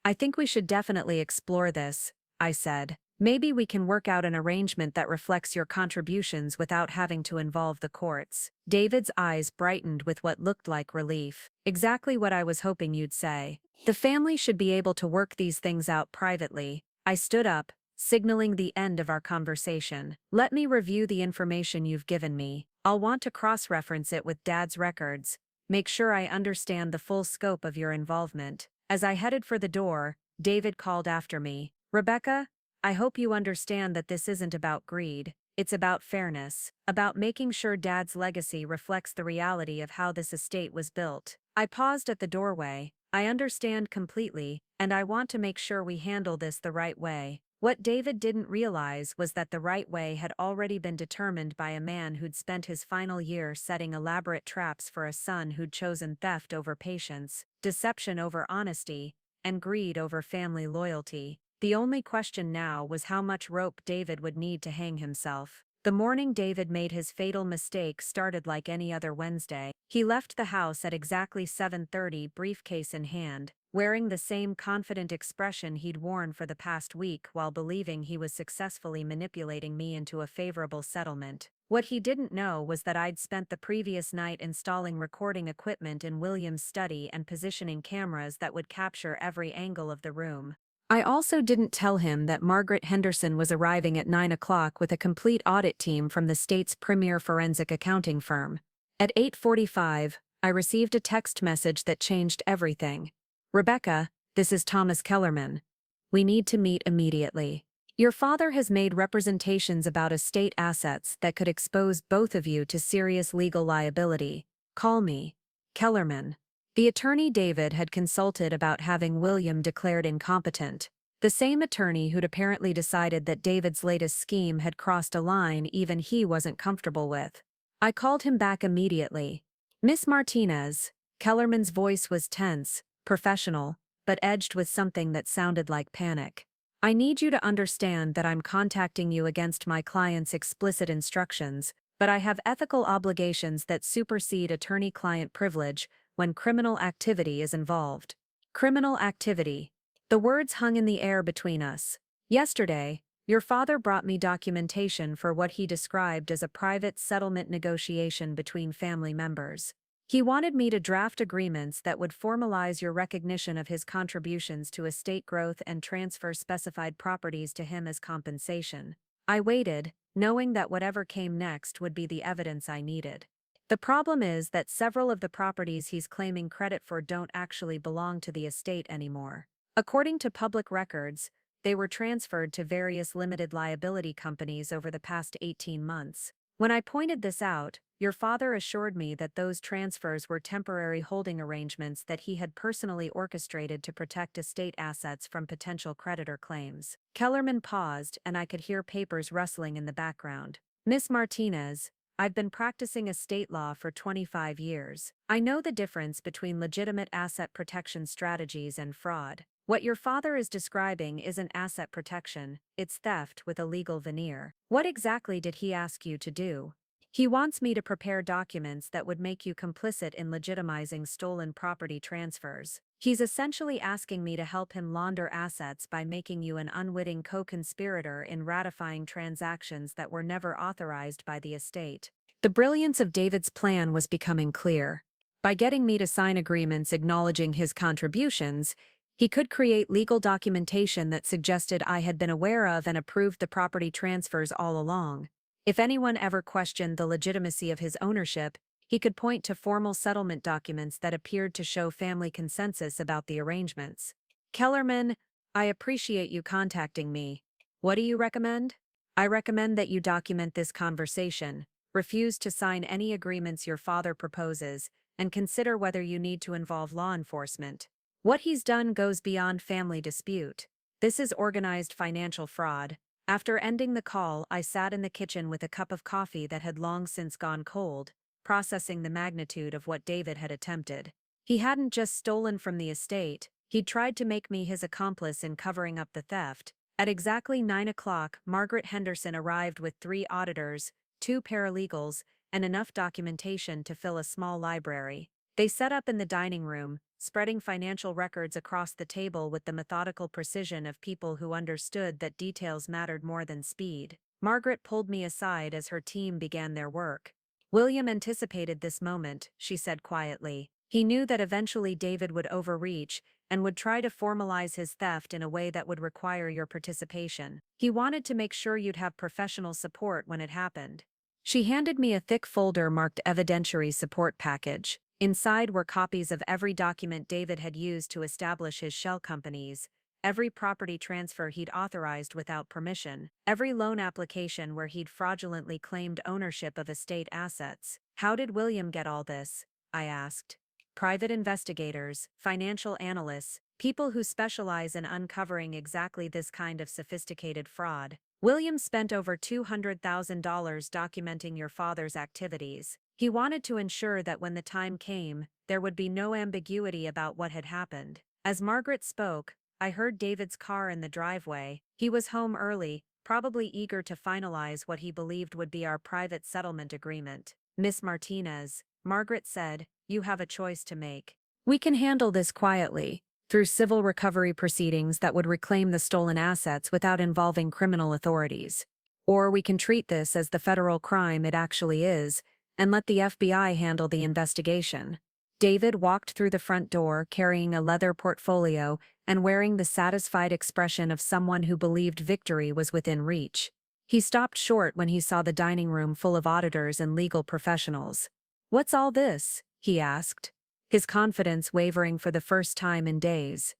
Speaker 1: I think we should definitely explore this, I said. Maybe we can work out an arrangement that reflects your contributions without having to involve the courts. David's eyes brightened with what looked like relief. Exactly what I was hoping you'd say. The family should be able to work these things out privately. I stood up, signaling the end of our conversation. Let me review the information you've given me. I'll want to cross-reference it with Dad's records. Make sure I understand the full scope of your involvement. As I headed for the door, David called after me. Rebecca, I hope you understand that this isn't about greed. It's about fairness, about making sure Dad's legacy reflects the reality of how this estate was built. I paused at the doorway. I understand completely, and I want to make sure we handle this the right way. What David didn't realize was that the right way had already been determined by a man who'd spent his final year setting elaborate traps for a son who'd chosen theft over patience, deception over honesty, and greed over family loyalty. The only question now was how much rope David would need to hang himself. The morning David made his fatal mistake started like any other Wednesday. He left the house at exactly 7:30, briefcase in hand, wearing the same confident expression he'd worn for the past week while believing he was successfully manipulating me into a favorable settlement. What he didn't know was that I'd spent the previous night installing recording equipment in William's study and positioning cameras that would capture every angle of the room. I also didn't tell him that Margaret Henderson was arriving at 9 o'clock with a complete audit team from the state's premier forensic accounting firm. At 8:45, I received a text message that changed everything. Rebecca, this is Thomas Kellerman. We need to meet immediately. Your father has made representations about estate assets that could expose both of you to serious legal liability. Call me. Kellerman. The attorney David had consulted about having William declared incompetent. The same attorney who'd apparently decided that David's latest scheme had crossed a line even he wasn't comfortable with. I called him back immediately. Miss Martinez. Kellerman's voice was tense, professional, but edged with something that sounded like panic. I need you to understand that I'm contacting you against my client's explicit instructions, but I have ethical obligations that supersede attorney-client privilege when criminal activity is involved. Criminal activity. The words hung in the air between us. Yesterday, your father brought me documentation for what he described as a private settlement negotiation between family members. He wanted me to draft agreements that would formalize your recognition of his contributions to estate growth and transfer specified properties to him as compensation. I waited, knowing that whatever came next would be the evidence I needed. The problem is that several of the properties he's claiming credit for don't actually belong to the estate anymore. According to public records, they were transferred to various limited liability companies over the past 18 months. When I pointed this out, your father assured me that those transfers were temporary holding arrangements that he had personally orchestrated to protect estate assets from potential creditor claims. Kellerman paused, and I could hear papers rustling in the background. Miss Martinez, I've been practicing estate law for 25 years. I know the difference between legitimate asset protection strategies and fraud. What your father is describing isn't asset protection, it's theft with a legal veneer. What exactly did he ask you to do? He wants me to prepare documents that would make you complicit in legitimizing stolen property transfers. He's essentially asking me to help him launder assets by making you an unwitting co-conspirator in ratifying transactions that were never authorized by the estate. The brilliance of David's plan was becoming clear. By getting me to sign agreements acknowledging his contributions, he could create legal documentation that suggested I had been aware of and approved the property transfers all along. If anyone ever questioned the legitimacy of his ownership, he could point to formal settlement documents that appeared to show family consensus about the arrangements. Kellerman, I appreciate you contacting me. What do you recommend? I recommend that you document this conversation, refuse to sign any agreements your father proposes, and consider whether you need to involve law enforcement. What he's done goes beyond family dispute. This is organized financial fraud. After ending the call, I sat in the kitchen with a cup of coffee that had long since gone cold, processing the magnitude of what David had attempted. He hadn't just stolen from the estate, he'd tried to make me his accomplice in covering up the theft. At exactly 9 o'clock, Margaret Henderson arrived with 3 auditors, 2 paralegals, and enough documentation to fill a small library. They set up in the dining room, spreading financial records across the table with the methodical precision of people who understood that details mattered more than speed. Margaret pulled me aside as her team began their work. William anticipated this moment, she said quietly. He knew that eventually David would overreach and would try to formalize his theft in a way that would require your participation. He wanted to make sure you'd have professional support when it happened. She handed me a thick folder marked Evidentiary Support Package. Inside were copies of every document David had used to establish his shell companies, every property transfer he'd authorized without permission, every loan application where he'd fraudulently claimed ownership of estate assets. How did William get all this? I asked. Private investigators, financial analysts, people who specialize in uncovering exactly this kind of sophisticated fraud. William spent over $200,000 documenting your father's activities. He wanted to ensure that when the time came, there would be no ambiguity about what had happened. As Margaret spoke, I heard David's car in the driveway. He was home early, probably eager to finalize what he believed would be our private settlement agreement. Miss Martinez, Margaret said, you have a choice to make. We can handle this quietly, through civil recovery proceedings that would reclaim the stolen assets without involving criminal authorities. Or we can treat this as the federal crime it actually is, and let the FBI handle the investigation. David walked through the front door carrying a leather portfolio and wearing the satisfied expression of someone who believed victory was within reach. He stopped short when he saw the dining room full of auditors and legal professionals. "What's all this?" he asked, his confidence wavering for the first time in days.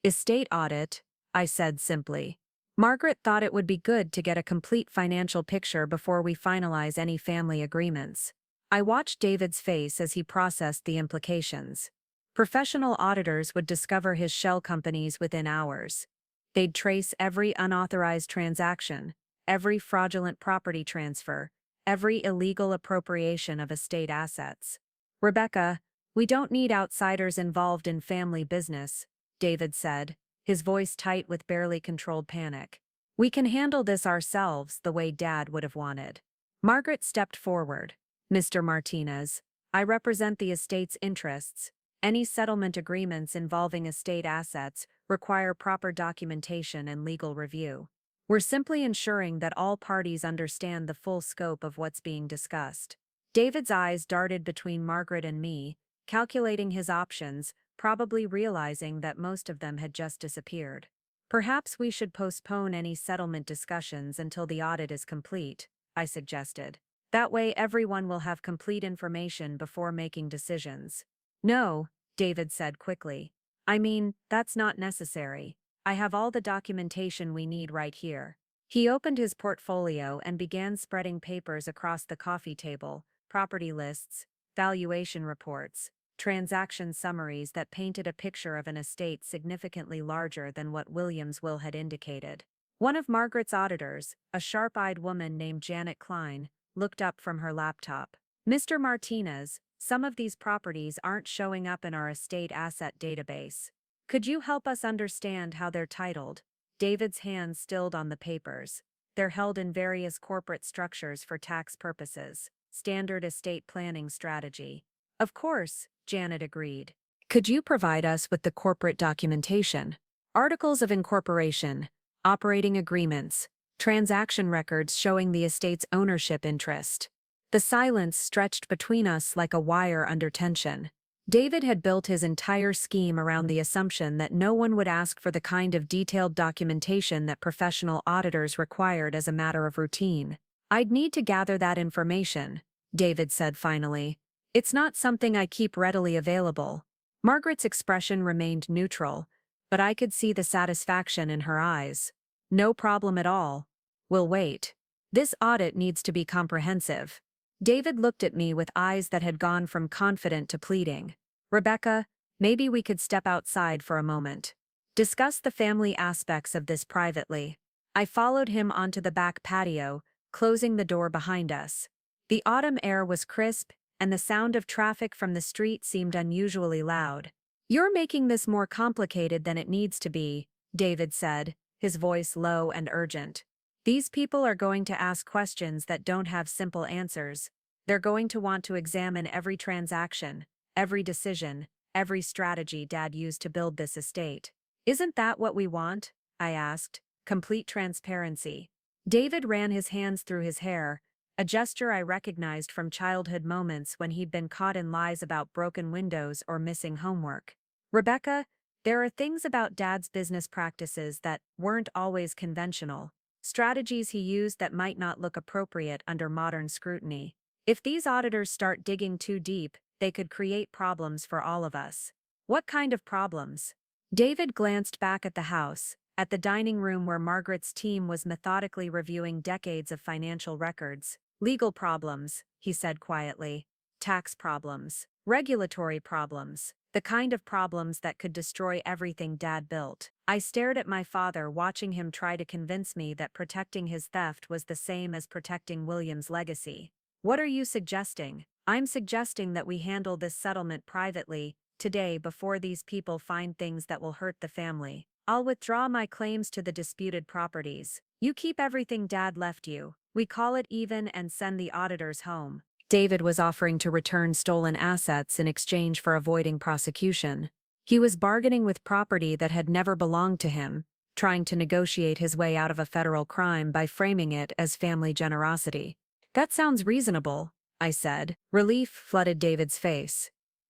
Speaker 1: "Estate audit," I said simply. Margaret thought it would be good to get a complete financial picture before we finalize any family agreements. I watched David's face as he processed the implications. Professional auditors would discover his shell companies within hours. They'd trace every unauthorized transaction, every fraudulent property transfer, every illegal appropriation of estate assets. "Rebecca, we don't need outsiders involved in family business," David said, his voice tight with barely controlled panic. "We can handle this ourselves the way Dad would have wanted." Margaret stepped forward. "Mr. Martinez, I represent the estate's interests. Any settlement agreements involving estate assets require proper documentation and legal review. We're simply ensuring that all parties understand the full scope of what's being discussed." David's eyes darted between Margaret and me, calculating his options, probably realizing that most of them had just disappeared. "Perhaps we should postpone any settlement discussions until the audit is complete," I suggested. "That way everyone will have complete information before making decisions." "No," David said quickly. "I mean, that's not necessary. I have all the documentation we need right here." He opened his portfolio and began spreading papers across the coffee table, property lists, valuation reports, transaction summaries that painted a picture of an estate significantly larger than what William's will had indicated. One of Margaret's auditors, a sharp-eyed woman named Janet Klein, looked up from her laptop. "Mr. Martinez, some of these properties aren't showing up in our estate asset database. Could you help us understand how they're titled?" David's hands stilled on the papers. "They're held in various corporate structures for tax purposes. Standard estate planning strategy." "Of course," Janet agreed. "Could you provide us with the corporate documentation? Articles of incorporation, operating agreements, transaction records showing the estate's ownership interest." The silence stretched between us like a wire under tension. David had built his entire scheme around the assumption that no one would ask for the kind of detailed documentation that professional auditors required as a matter of routine. "I'd need to gather that information," David said finally. "It's not something I keep readily available." Margaret's expression remained neutral, but I could see the satisfaction in her eyes. "No problem at all. We'll wait. This audit needs to be comprehensive. David looked at me with eyes that had gone from confident to pleading. Rebecca, maybe we could step outside for a moment. Discuss the family aspects of this privately. I followed him onto the back patio, closing the door behind us. The autumn air was crisp, and the sound of traffic from the street seemed unusually loud. You're making this more complicated than it needs to be, David said, his voice low and urgent. These people are going to ask questions that don't have simple answers. They're going to want to examine every transaction, every decision, every strategy Dad used to build this estate. Isn't that what we want? I asked. Complete transparency. David ran his hands through his hair, a gesture I recognized from childhood moments when he'd been caught in lies about broken windows or missing homework. Rebecca, there are things about Dad's business practices that weren't always conventional, strategies he used that might not look appropriate under modern scrutiny. If these auditors start digging too deep, they could create problems for all of us. What kind of problems? David glanced back at the house, at the dining room where Margaret's team was methodically reviewing decades of financial records. Legal problems, he said quietly. Tax problems. Regulatory problems. The kind of problems that could destroy everything Dad built. I stared at my father, watching him try to convince me that protecting his theft was the same as protecting William's legacy. What are you suggesting? I'm suggesting that we handle this settlement privately, today, before these people find things that will hurt the family. I'll withdraw my claims to the disputed properties. You keep everything Dad left you. We call it even and send the auditors home. David was offering to return stolen assets in exchange for avoiding prosecution. He was bargaining with property that had never belonged to him, trying to negotiate his way out of a federal crime by framing it as family generosity. That sounds reasonable, I said. Relief flooded David's face.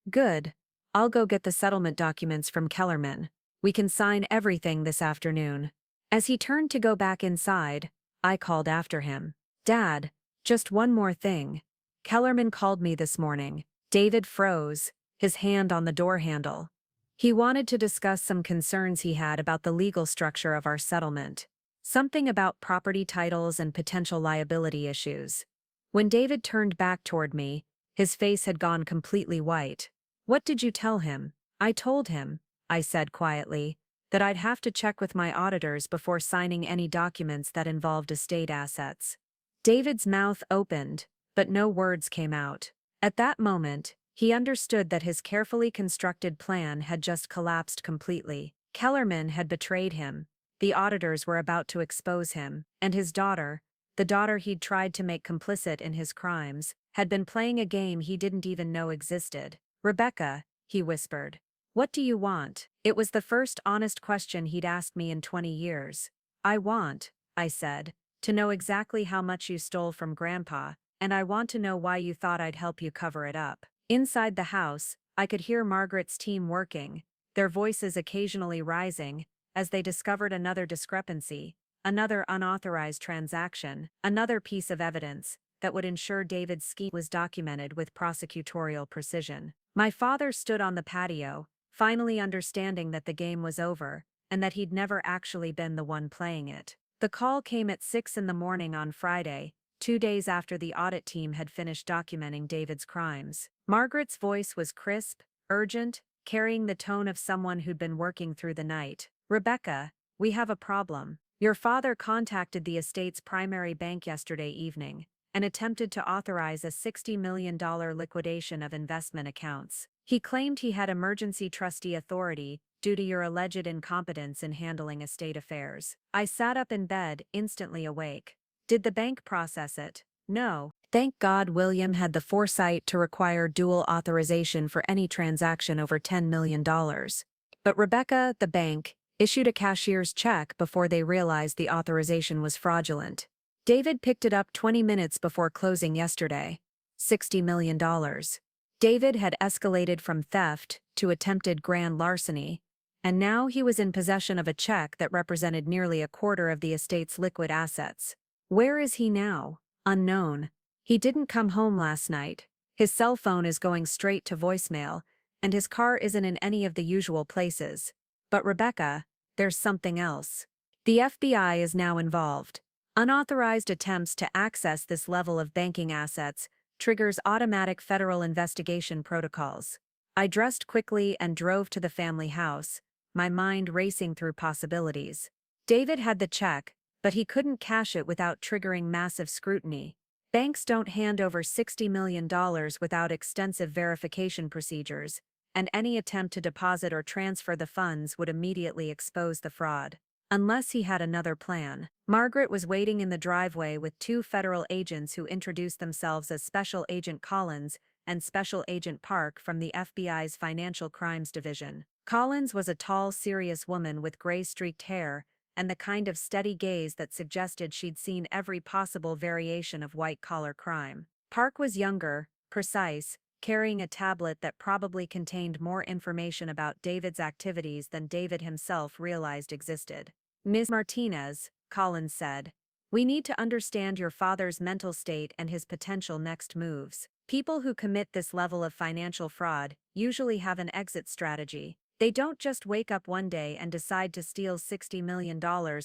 Speaker 1: Good. I'll go get the settlement documents from Kellerman. We can sign everything this afternoon. As he turned to go back inside, I called after him. Dad, just one more thing. Kellerman called me this morning. David froze, his hand on the door handle. He wanted to discuss some concerns he had about the legal structure of our settlement. Something about property titles and potential liability issues. When David turned back toward me, his face had gone completely white. What did you tell him? I told him, I said quietly, that I'd have to check with my auditors before signing any documents that involved estate assets. David's mouth opened, but no words came out. At that moment, he understood that his carefully constructed plan had just collapsed completely. Kellerman had betrayed him, the auditors were about to expose him, and his daughter, the daughter he'd tried to make complicit in his crimes, had been playing a game he didn't even know existed. Rebecca, he whispered. What do you want? It was the first honest question he'd asked me in 20 years. I want, I said, to know exactly how much you stole from Grandpa, and I want to know why you thought I'd help you cover it up. Inside the house, I could hear Margaret's team working, their voices occasionally rising, as they discovered another discrepancy, another unauthorized transaction, another piece of evidence that would ensure David's scheme was documented with prosecutorial precision. My father stood on the patio, finally understanding that the game was over, and that he'd never actually been the one playing it. The call came at 6 in the morning on Friday, 2 days after the audit team had finished documenting David's crimes. Margaret's voice was crisp, urgent, carrying the tone of someone who'd been working through the night. Rebecca, we have a problem. Your father contacted the estate's primary bank yesterday evening and attempted to authorize a $60 million liquidation of investment accounts. He claimed he had emergency trustee authority due to your alleged incompetence in handling estate affairs. I sat up in bed, instantly awake. Did the bank process it? No. Thank God William had the foresight to require dual authorization for any transaction over $10 million. But Rebecca, the bank, issued a cashier's check before they realized the authorization was fraudulent. David picked it up 20 minutes before closing yesterday. $60 million. David had escalated from theft to attempted grand larceny, and now he was in possession of a check that represented nearly a quarter of the estate's liquid assets. Where is he now? Unknown. He didn't come home last night. His cell phone is going straight to voicemail, and his car isn't in any of the usual places. But Rebecca, there's something else. The FBI is now involved. Unauthorized attempts to access this level of banking assets triggers automatic federal investigation protocols. I dressed quickly and drove to the family house, my mind racing through possibilities. David had the check, but he couldn't cash it without triggering massive scrutiny. Banks don't hand over $60 million without extensive verification procedures, and any attempt to deposit or transfer the funds would immediately expose the fraud. Unless he had another plan. Margaret was waiting in the driveway with two federal agents who introduced themselves as Special Agent Collins and Special Agent Park from the FBI's Financial Crimes Division. Collins was a tall, serious woman with gray-streaked hair and the kind of steady gaze that suggested she'd seen every possible variation of white-collar crime. Park was younger, precise, carrying a tablet that probably contained more information about David's activities than David himself realized existed. "Ms. Martinez," Collins said, "we need to understand your father's mental state and his potential next moves. People who commit this level of financial fraud usually have an exit strategy. They don't just wake up one day and decide to steal $60 million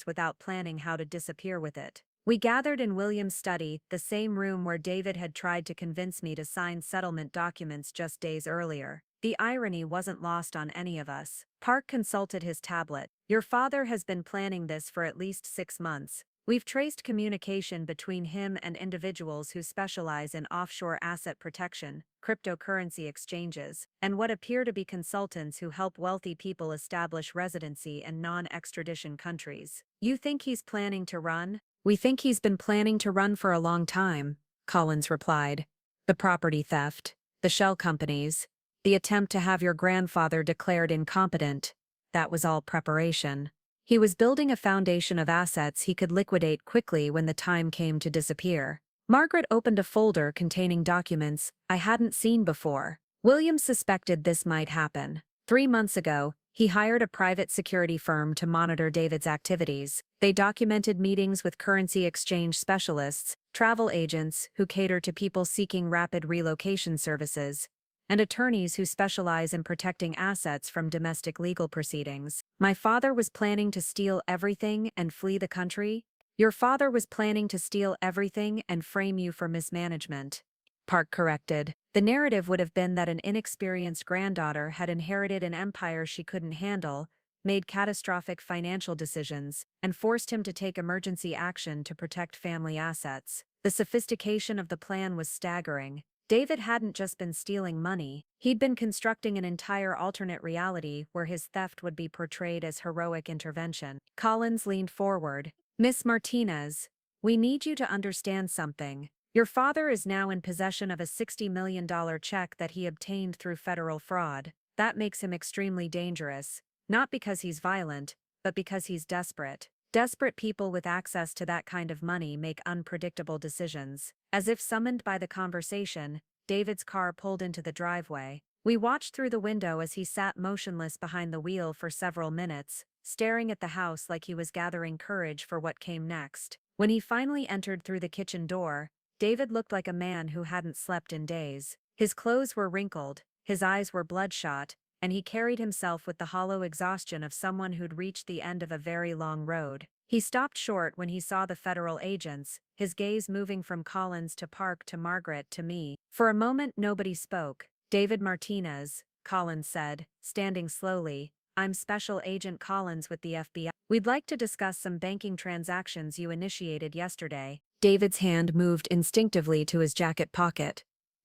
Speaker 1: without planning how to disappear with it." We gathered in William's study, the same room where David had tried to convince me to sign settlement documents just days earlier. The irony wasn't lost on any of us. Park consulted his tablet. "Your father has been planning this for at least 6 months. We've traced communication between him and individuals who specialize in offshore asset protection, cryptocurrency exchanges, and what appear to be consultants who help wealthy people establish residency in non-extradition countries. You think he's planning to run?" "We think he's been planning to run for a long time," Collins replied. "The property theft, the shell companies, the attempt to have your grandfather declared incompetent, that was all preparation. He was building a foundation of assets he could liquidate quickly when the time came to disappear." Margaret opened a folder containing documents I hadn't seen before. William suspected this might happen. 3 months ago, he hired a private security firm to monitor David's activities. They documented meetings with currency exchange specialists, travel agents who cater to people seeking rapid relocation services, and attorneys who specialize in protecting assets from domestic legal proceedings. "My father was planning to steal everything and flee the country?" "Your father was planning to steal everything and frame you for mismanagement," Park corrected. The narrative would have been that an inexperienced granddaughter had inherited an empire she couldn't handle, made catastrophic financial decisions, and forced him to take emergency action to protect family assets. The sophistication of the plan was staggering. David hadn't just been stealing money, he'd been constructing an entire alternate reality where his theft would be portrayed as heroic intervention. Collins leaned forward. "Miss Martinez, we need you to understand something. Your father is now in possession of a $60 million check that he obtained through federal fraud. That makes him extremely dangerous, not because he's violent, but because he's desperate. Desperate people with access to that kind of money make unpredictable decisions." As if summoned by the conversation, David's car pulled into the driveway. We watched through the window as he sat motionless behind the wheel for several minutes, staring at the house like he was gathering courage for what came next. When he finally entered through the kitchen door, David looked like a man who hadn't slept in days. His clothes were wrinkled, his eyes were bloodshot, and he carried himself with the hollow exhaustion of someone who'd reached the end of a very long road. He stopped short when he saw the federal agents, his gaze moving from Collins to Park to Margaret to me. For a moment nobody spoke. "David Martinez," Collins said, standing slowly, "I'm Special Agent Collins with the FBI. We'd like to discuss some banking transactions you initiated yesterday." David's hand moved instinctively to his jacket pocket,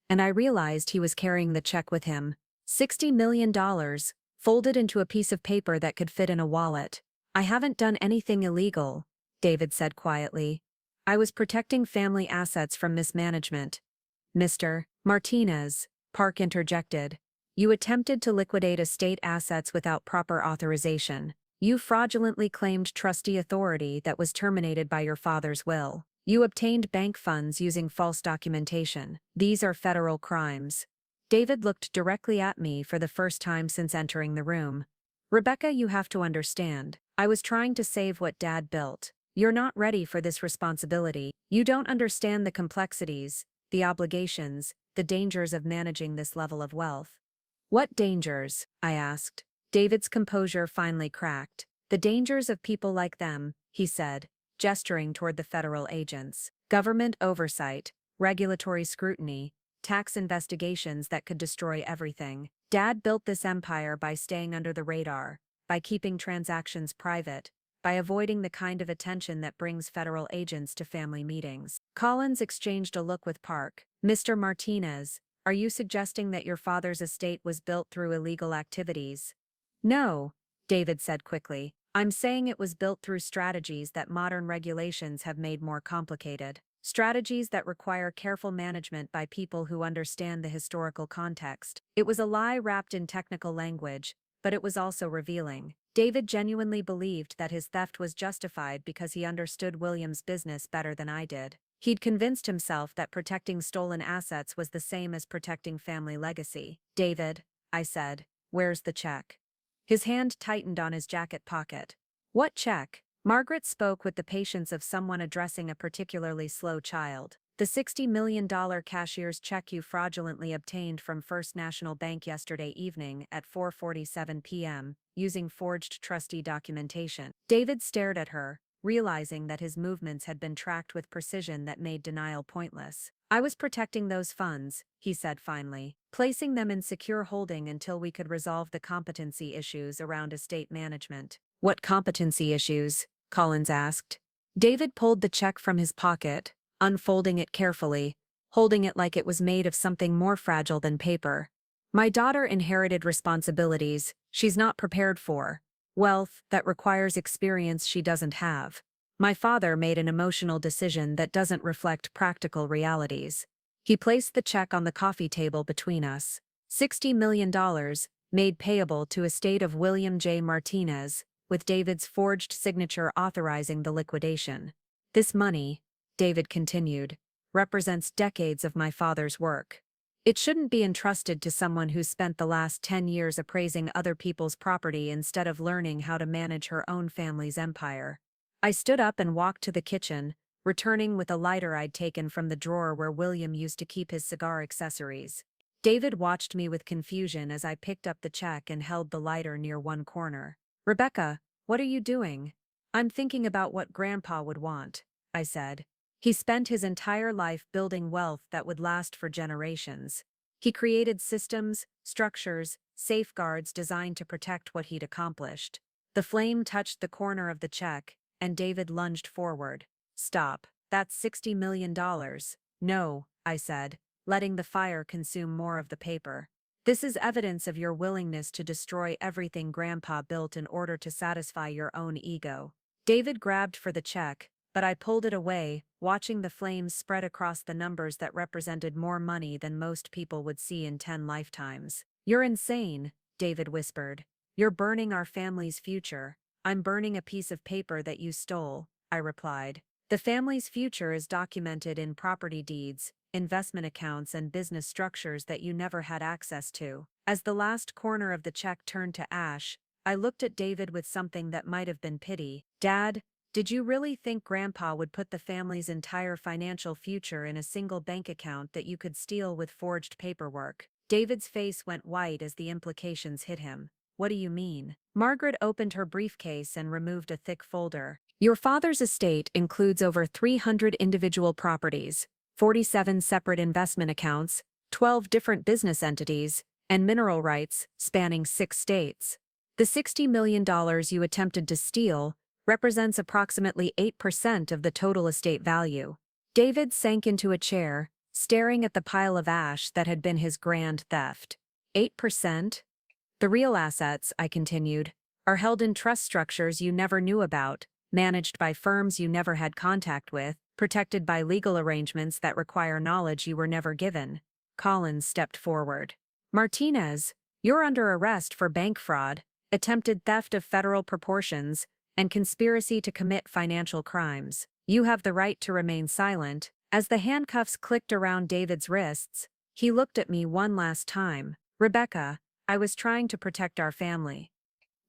Speaker 1: and I realized he was carrying the check with him. $60 million, folded into a piece of paper that could fit in a wallet. "I haven't done anything illegal," David said quietly. "I was protecting family assets from mismanagement." "Mr. Martinez," Park interjected, "you attempted to liquidate estate assets without proper authorization. You fraudulently claimed trustee authority that was terminated by your father's will. You obtained bank funds using false documentation. These are federal crimes." David looked directly at me for the first time since entering the room. "Rebecca, you have to understand. I was trying to save what Dad built. You're not ready for this responsibility. You don't understand the complexities, the obligations, the dangers of managing this level of wealth." "What dangers?" I asked. David's composure finally cracked. "The dangers of people like them," he said. gesturing toward the federal agents. Government oversight, regulatory scrutiny, tax investigations that could destroy everything. Dad built this empire by staying under the radar, by keeping transactions private, by avoiding the kind of attention that brings federal agents to family meetings. Collins exchanged a look with Park. Mr. Martinez, are you suggesting that your father's estate was built through illegal activities? No, David said quickly. I'm saying it was built through strategies that modern regulations have made more complicated. Strategies that require careful management by people who understand the historical context. It was a lie wrapped in technical language, but it was also revealing. David genuinely believed that his theft was justified because he understood William's business better than I did. He'd convinced himself that protecting stolen assets was the same as protecting family legacy. David, I said, where's the check? His hand tightened on his jacket pocket. What check? Margaret spoke with the patience of someone addressing a particularly slow child. The $60 million cashier's check you fraudulently obtained from First National Bank yesterday evening at 4:47 p.m., using forged trustee documentation. David stared at her, realizing that his movements had been tracked with precision that made denial pointless. I was protecting those funds, he said finally, placing them in secure holding until we could resolve the competency issues around estate management. What competency issues? Collins asked. David pulled the check from his pocket, unfolding it carefully, holding it like it was made of something more fragile than paper. My daughter inherited responsibilities she's not prepared for, wealth that requires experience she doesn't have. My father made an emotional decision that doesn't reflect practical realities. He placed the check on the coffee table between us. $60 million, made payable to estate of William J. Martinez, with David's forged signature authorizing the liquidation. This money, David continued, represents decades of my father's work. It shouldn't be entrusted to someone who spent the last 10 years appraising other people's property instead of learning how to manage her own family's empire. I stood up and walked to the kitchen, returning with a lighter I'd taken from the drawer where William used to keep his cigar accessories. David watched me with confusion as I picked up the check and held the lighter near one corner. Rebecca, what are you doing? I'm thinking about what Grandpa would want, I said. He spent his entire life building wealth that would last for generations. He created systems, structures, safeguards designed to protect what he'd accomplished. The flame touched the corner of the check, and David lunged forward. Stop, that's $60 million. No, I said, letting the fire consume more of the paper. This is evidence of your willingness to destroy everything Grandpa built in order to satisfy your own ego. David grabbed for the check, but I pulled it away, watching the flames spread across the numbers that represented more money than most people would see in 10 lifetimes. You're insane, David whispered. You're burning our family's future. I'm burning a piece of paper that you stole, I replied. The family's future is documented in property deeds, investment accounts, and business structures that you never had access to. As the last corner of the check turned to ash, I looked at David with something that might have been pity. Dad, did you really think Grandpa would put the family's entire financial future in a single bank account that you could steal with forged paperwork? David's face went white as the implications hit him. What do you mean? Margaret opened her briefcase and removed a thick folder. Your father's estate includes over 300 individual properties, 47 separate investment accounts, 12 different business entities, and mineral rights spanning 6 states. The $60 million you attempted to steal represents approximately 8% of the total estate value. David sank into a chair, staring at the pile of ash that had been his grand theft. 8%? The real assets, I continued, are held in trust structures you never knew about, managed by firms you never had contact with, protected by legal arrangements that require knowledge you were never given. Collins stepped forward. Martinez, you're under arrest for bank fraud, attempted theft of federal proportions, and conspiracy to commit financial crimes. You have the right to remain silent. As the handcuffs clicked around David's wrists, he looked at me one last time. Rebecca, I was trying to protect our family.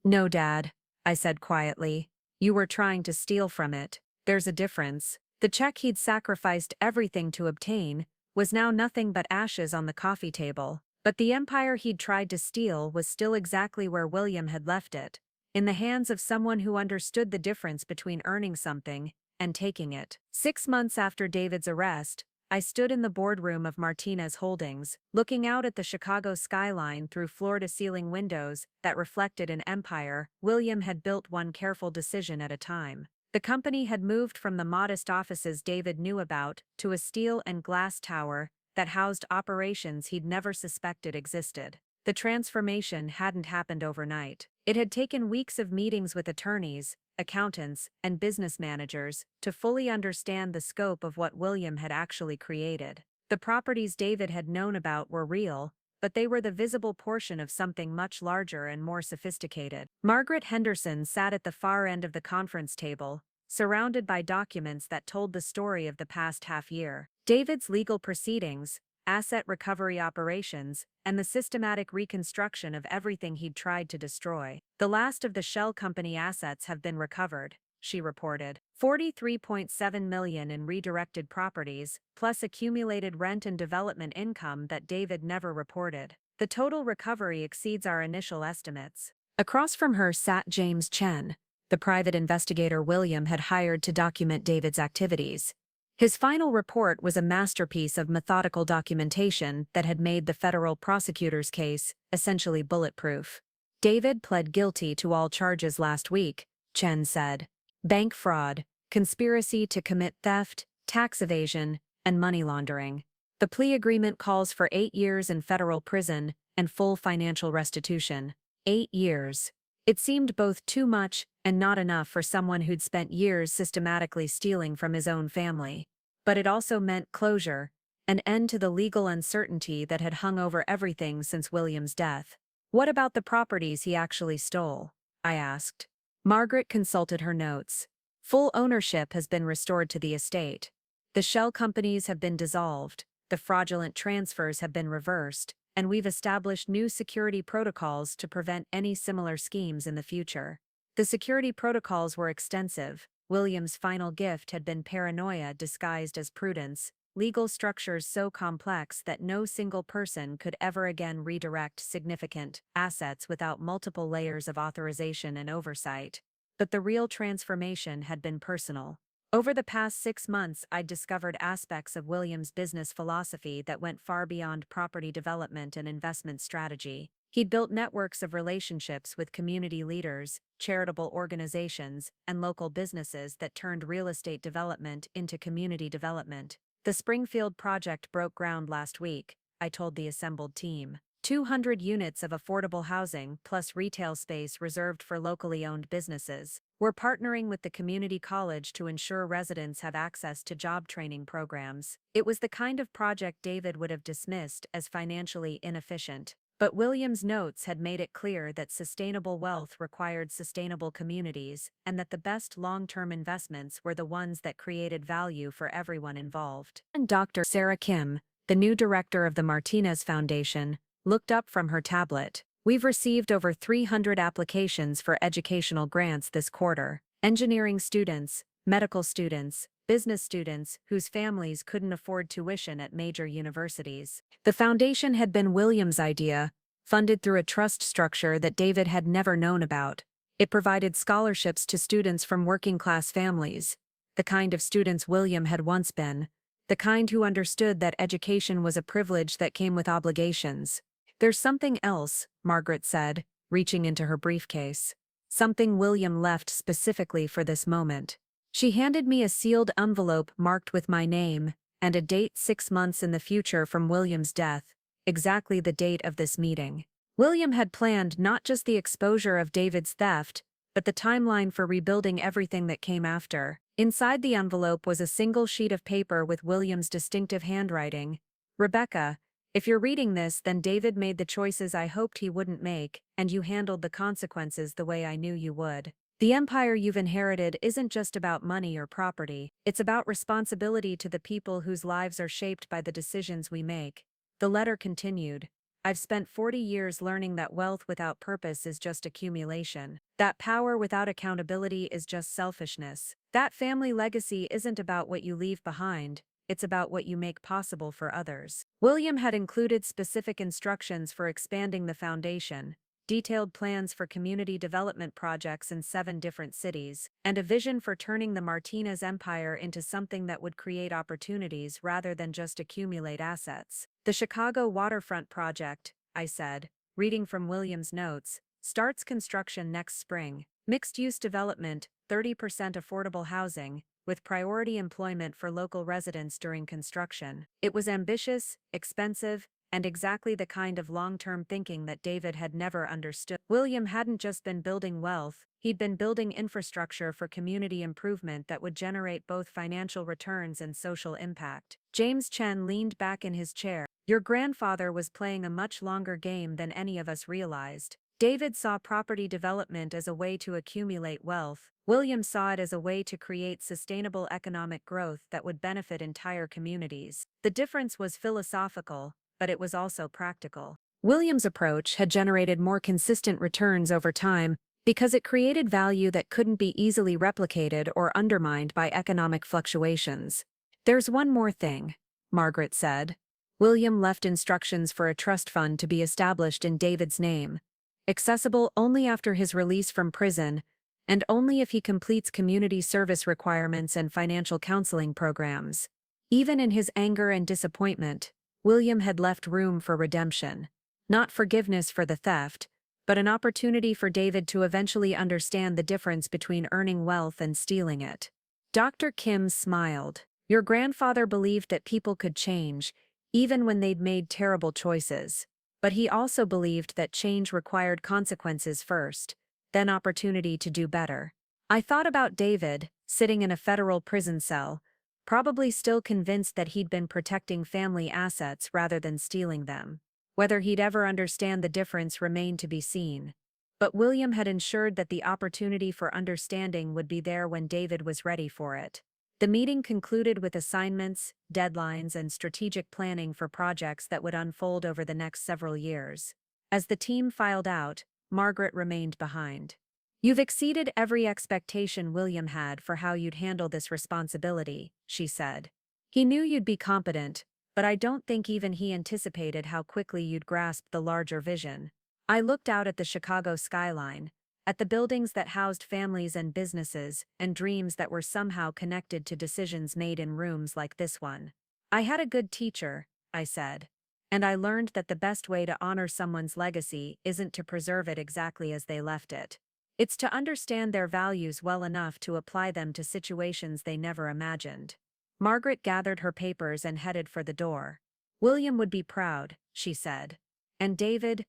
Speaker 1: No, Dad, I said quietly. You were trying to steal from it. There's a difference. The check he'd sacrificed everything to obtain was now nothing but ashes on the coffee table. But the empire he'd tried to steal was still exactly where William had left it, in the hands of someone who understood the difference between earning something and taking it. 6 months after David's arrest, I stood in the boardroom of Martinez Holdings, looking out at the Chicago skyline through floor-to-ceiling windows that reflected an empire William had built one careful decision at a time. The company had moved from the modest offices David knew about to a steel and glass tower that housed operations he'd never suspected existed. The transformation hadn't happened overnight. It had taken weeks of meetings with attorneys, accountants, and business managers to fully understand the scope of what William had actually created. The properties David had known about were real, but they were the visible portion of something much larger and more sophisticated. Margaret Henderson sat at the far end of the conference table, surrounded by documents that told the story of the past half year. David's legal proceedings, asset recovery operations, and the systematic reconstruction of everything he'd tried to destroy. The last of the shell company assets have been recovered, she reported. $43.7 million in redirected properties, plus accumulated rent and development income that David never reported. The total recovery exceeds our initial estimates. Across from her sat James Chen, the private investigator William had hired to document David's activities. His final report was a masterpiece of methodical documentation that had made the federal prosecutor's case essentially bulletproof. David pled guilty to all charges last week, Chen said. Bank fraud, conspiracy to commit theft, tax evasion, and money laundering. The plea agreement calls for 8 years in federal prison and full financial restitution. 8 years. It seemed both too much and not enough for someone who'd spent years systematically stealing from his own family. But it also meant closure, an end to the legal uncertainty that had hung over everything since William's death. What about the properties he actually stole? I asked. Margaret consulted her notes. Full ownership has been restored to the estate. The shell companies have been dissolved, the fraudulent transfers have been reversed, and we've established new security protocols to prevent any similar schemes in the future. The security protocols were extensive. William's final gift had been paranoia disguised as prudence, legal structures so complex that no single person could ever again redirect significant assets without multiple layers of authorization and oversight. But the real transformation had been personal. Over the past 6 months, I'd discovered aspects of William's business philosophy that went far beyond property development and investment strategy. He'd built networks of relationships with community leaders, charitable organizations, and local businesses that turned real estate development into community development. The Springfield project broke ground last week, I told the assembled team. 200 units of affordable housing plus retail space reserved for locally owned businesses. We're partnering with the community college to ensure residents have access to job training programs. It was the kind of project David would have dismissed as financially inefficient. But William's notes had made it clear that sustainable wealth required sustainable communities, and that the best long-term investments were the ones that created value for everyone involved. And Dr. Sarah Kim, the new director of the Martinez Foundation, looked up from her tablet. We've received over 300 applications for educational grants this quarter. Engineering students, medical students, business students whose families couldn't afford tuition at major universities. The foundation had been William's idea, funded through a trust structure that David had never known about. It provided scholarships to students from working-class families, the kind of students William had once been, the kind who understood that education was a privilege that came with obligations. There's something else, Margaret said, reaching into her briefcase. Something William left specifically for this moment. She handed me a sealed envelope marked with my name, and a date 6 months in the future from William's death, exactly the date of this meeting. William had planned not just the exposure of David's theft, but the timeline for rebuilding everything that came after. Inside the envelope was a single sheet of paper with William's distinctive handwriting. Rebecca, if you're reading this, then David made the choices I hoped he wouldn't make, and you handled the consequences the way I knew you would. The empire you've inherited isn't just about money or property, it's about responsibility to the people whose lives are shaped by the decisions we make. The letter continued. I've spent 40 years learning that wealth without purpose is just accumulation. That power without accountability is just selfishness. That family legacy isn't about what you leave behind, it's about what you make possible for others. William had included specific instructions for expanding the foundation, detailed plans for community development projects in 7 different cities, and a vision for turning the Martinez empire into something that would create opportunities rather than just accumulate assets. The Chicago waterfront project, I said, reading from William's notes, starts construction next spring. Mixed-use development, 30% affordable housing, with priority employment for local residents during construction. It was ambitious, expensive, and exactly the kind of long-term thinking that David had never understood. William hadn't just been building wealth, he'd been building infrastructure for community improvement that would generate both financial returns and social impact. James Chen leaned back in his chair. Your grandfather was playing a much longer game than any of us realized. David saw property development as a way to accumulate wealth. William saw it as a way to create sustainable economic growth that would benefit entire communities. The difference was philosophical, but it was also practical. William's approach had generated more consistent returns over time because it created value that couldn't be easily replicated or undermined by economic fluctuations. There's one more thing, Margaret said. William left instructions for a trust fund to be established in David's name, accessible only after his release from prison, and only if he completes community service requirements and financial counseling programs. Even in his anger and disappointment, William had left room for redemption. Not forgiveness for the theft, but an opportunity for David to eventually understand the difference between earning wealth and stealing it. Dr. Kim smiled. Your grandfather believed that people could change, even when they'd made terrible choices. But he also believed that change required consequences first, then opportunity to do better. I thought about David, sitting in a federal prison cell, probably still convinced that he'd been protecting family assets rather than stealing them. Whether he'd ever understand the difference remained to be seen. But William had ensured that the opportunity for understanding would be there when David was ready for it. The meeting concluded with assignments, deadlines, and strategic planning for projects that would unfold over the next several years. As the team filed out, Margaret remained behind. You've exceeded every expectation William had for how you'd handle this responsibility, she said. He knew you'd be competent, but I don't think even he anticipated how quickly you'd grasp the larger vision. I looked out at the Chicago skyline, at the buildings that housed families and businesses, and dreams that were somehow connected to decisions made in rooms like this one. I had a good teacher, I said. And I learned that the best way to honor someone's legacy isn't to preserve it exactly as they left it. It's to understand their values well enough to apply them to situations they never imagined. Margaret gathered her papers and headed for the door. William would be proud, she said. And David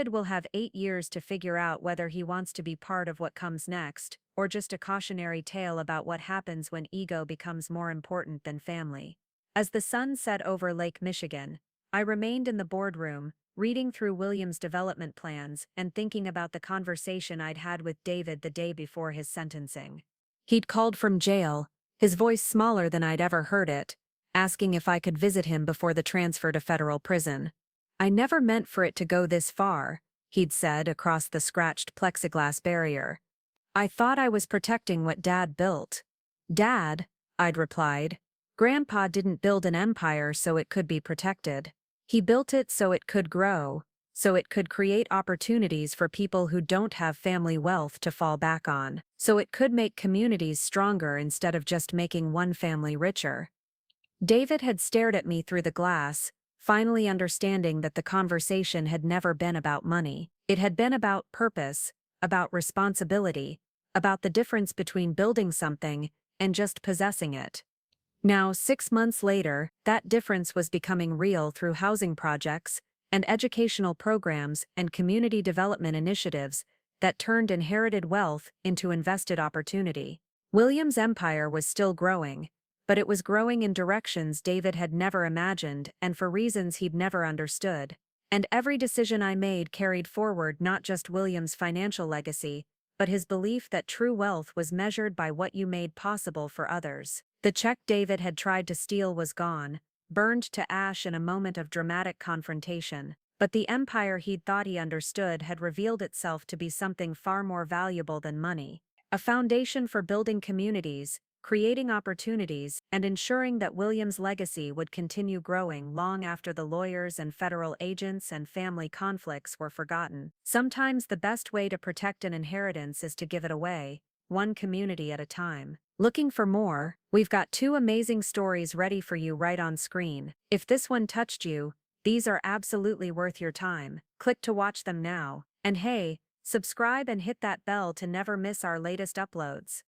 Speaker 1: will have 8 years to figure out whether he wants to be part of what comes next, or just a cautionary tale about what happens when ego becomes more important than family. As the sun set over Lake Michigan, I remained in the boardroom, reading through William's development plans and thinking about the conversation I'd had with David the day before his sentencing. He'd called from jail, his voice smaller than I'd ever heard it, asking if I could visit him before the transfer to federal prison. I never meant for it to go this far, he'd said across the scratched plexiglass barrier. I thought I was protecting what Dad built. Dad, I'd replied. Grandpa didn't build an empire so it could be protected. He built it so it could grow, so it could create opportunities for people who don't have family wealth to fall back on, so it could make communities stronger instead of just making one family richer. David had stared at me through the glass, finally understanding that the conversation had never been about money. It had been about purpose, about responsibility, about the difference between building something and just possessing it. Now, 6 months later, that difference was becoming real through housing projects and educational programs and community development initiatives that turned inherited wealth into invested opportunity. William's empire was still growing, but it was growing in directions David had never imagined and for reasons he'd never understood. And every decision I made carried forward not just William's financial legacy, but his belief that true wealth was measured by what you made possible for others. The check David had tried to steal was gone, burned to ash in a moment of dramatic confrontation, but the empire he'd thought he understood had revealed itself to be something far more valuable than money. A foundation for building communities, creating opportunities and ensuring that William's legacy would continue growing long after the lawyers and federal agents and family conflicts were forgotten. Sometimes the best way to protect an inheritance is to give it away, one community at a time. Looking for more? We've got two amazing stories ready for you right on screen. If this one touched you, these are absolutely worth your time. Click to watch them now. And hey, subscribe and hit that bell to never miss our latest uploads.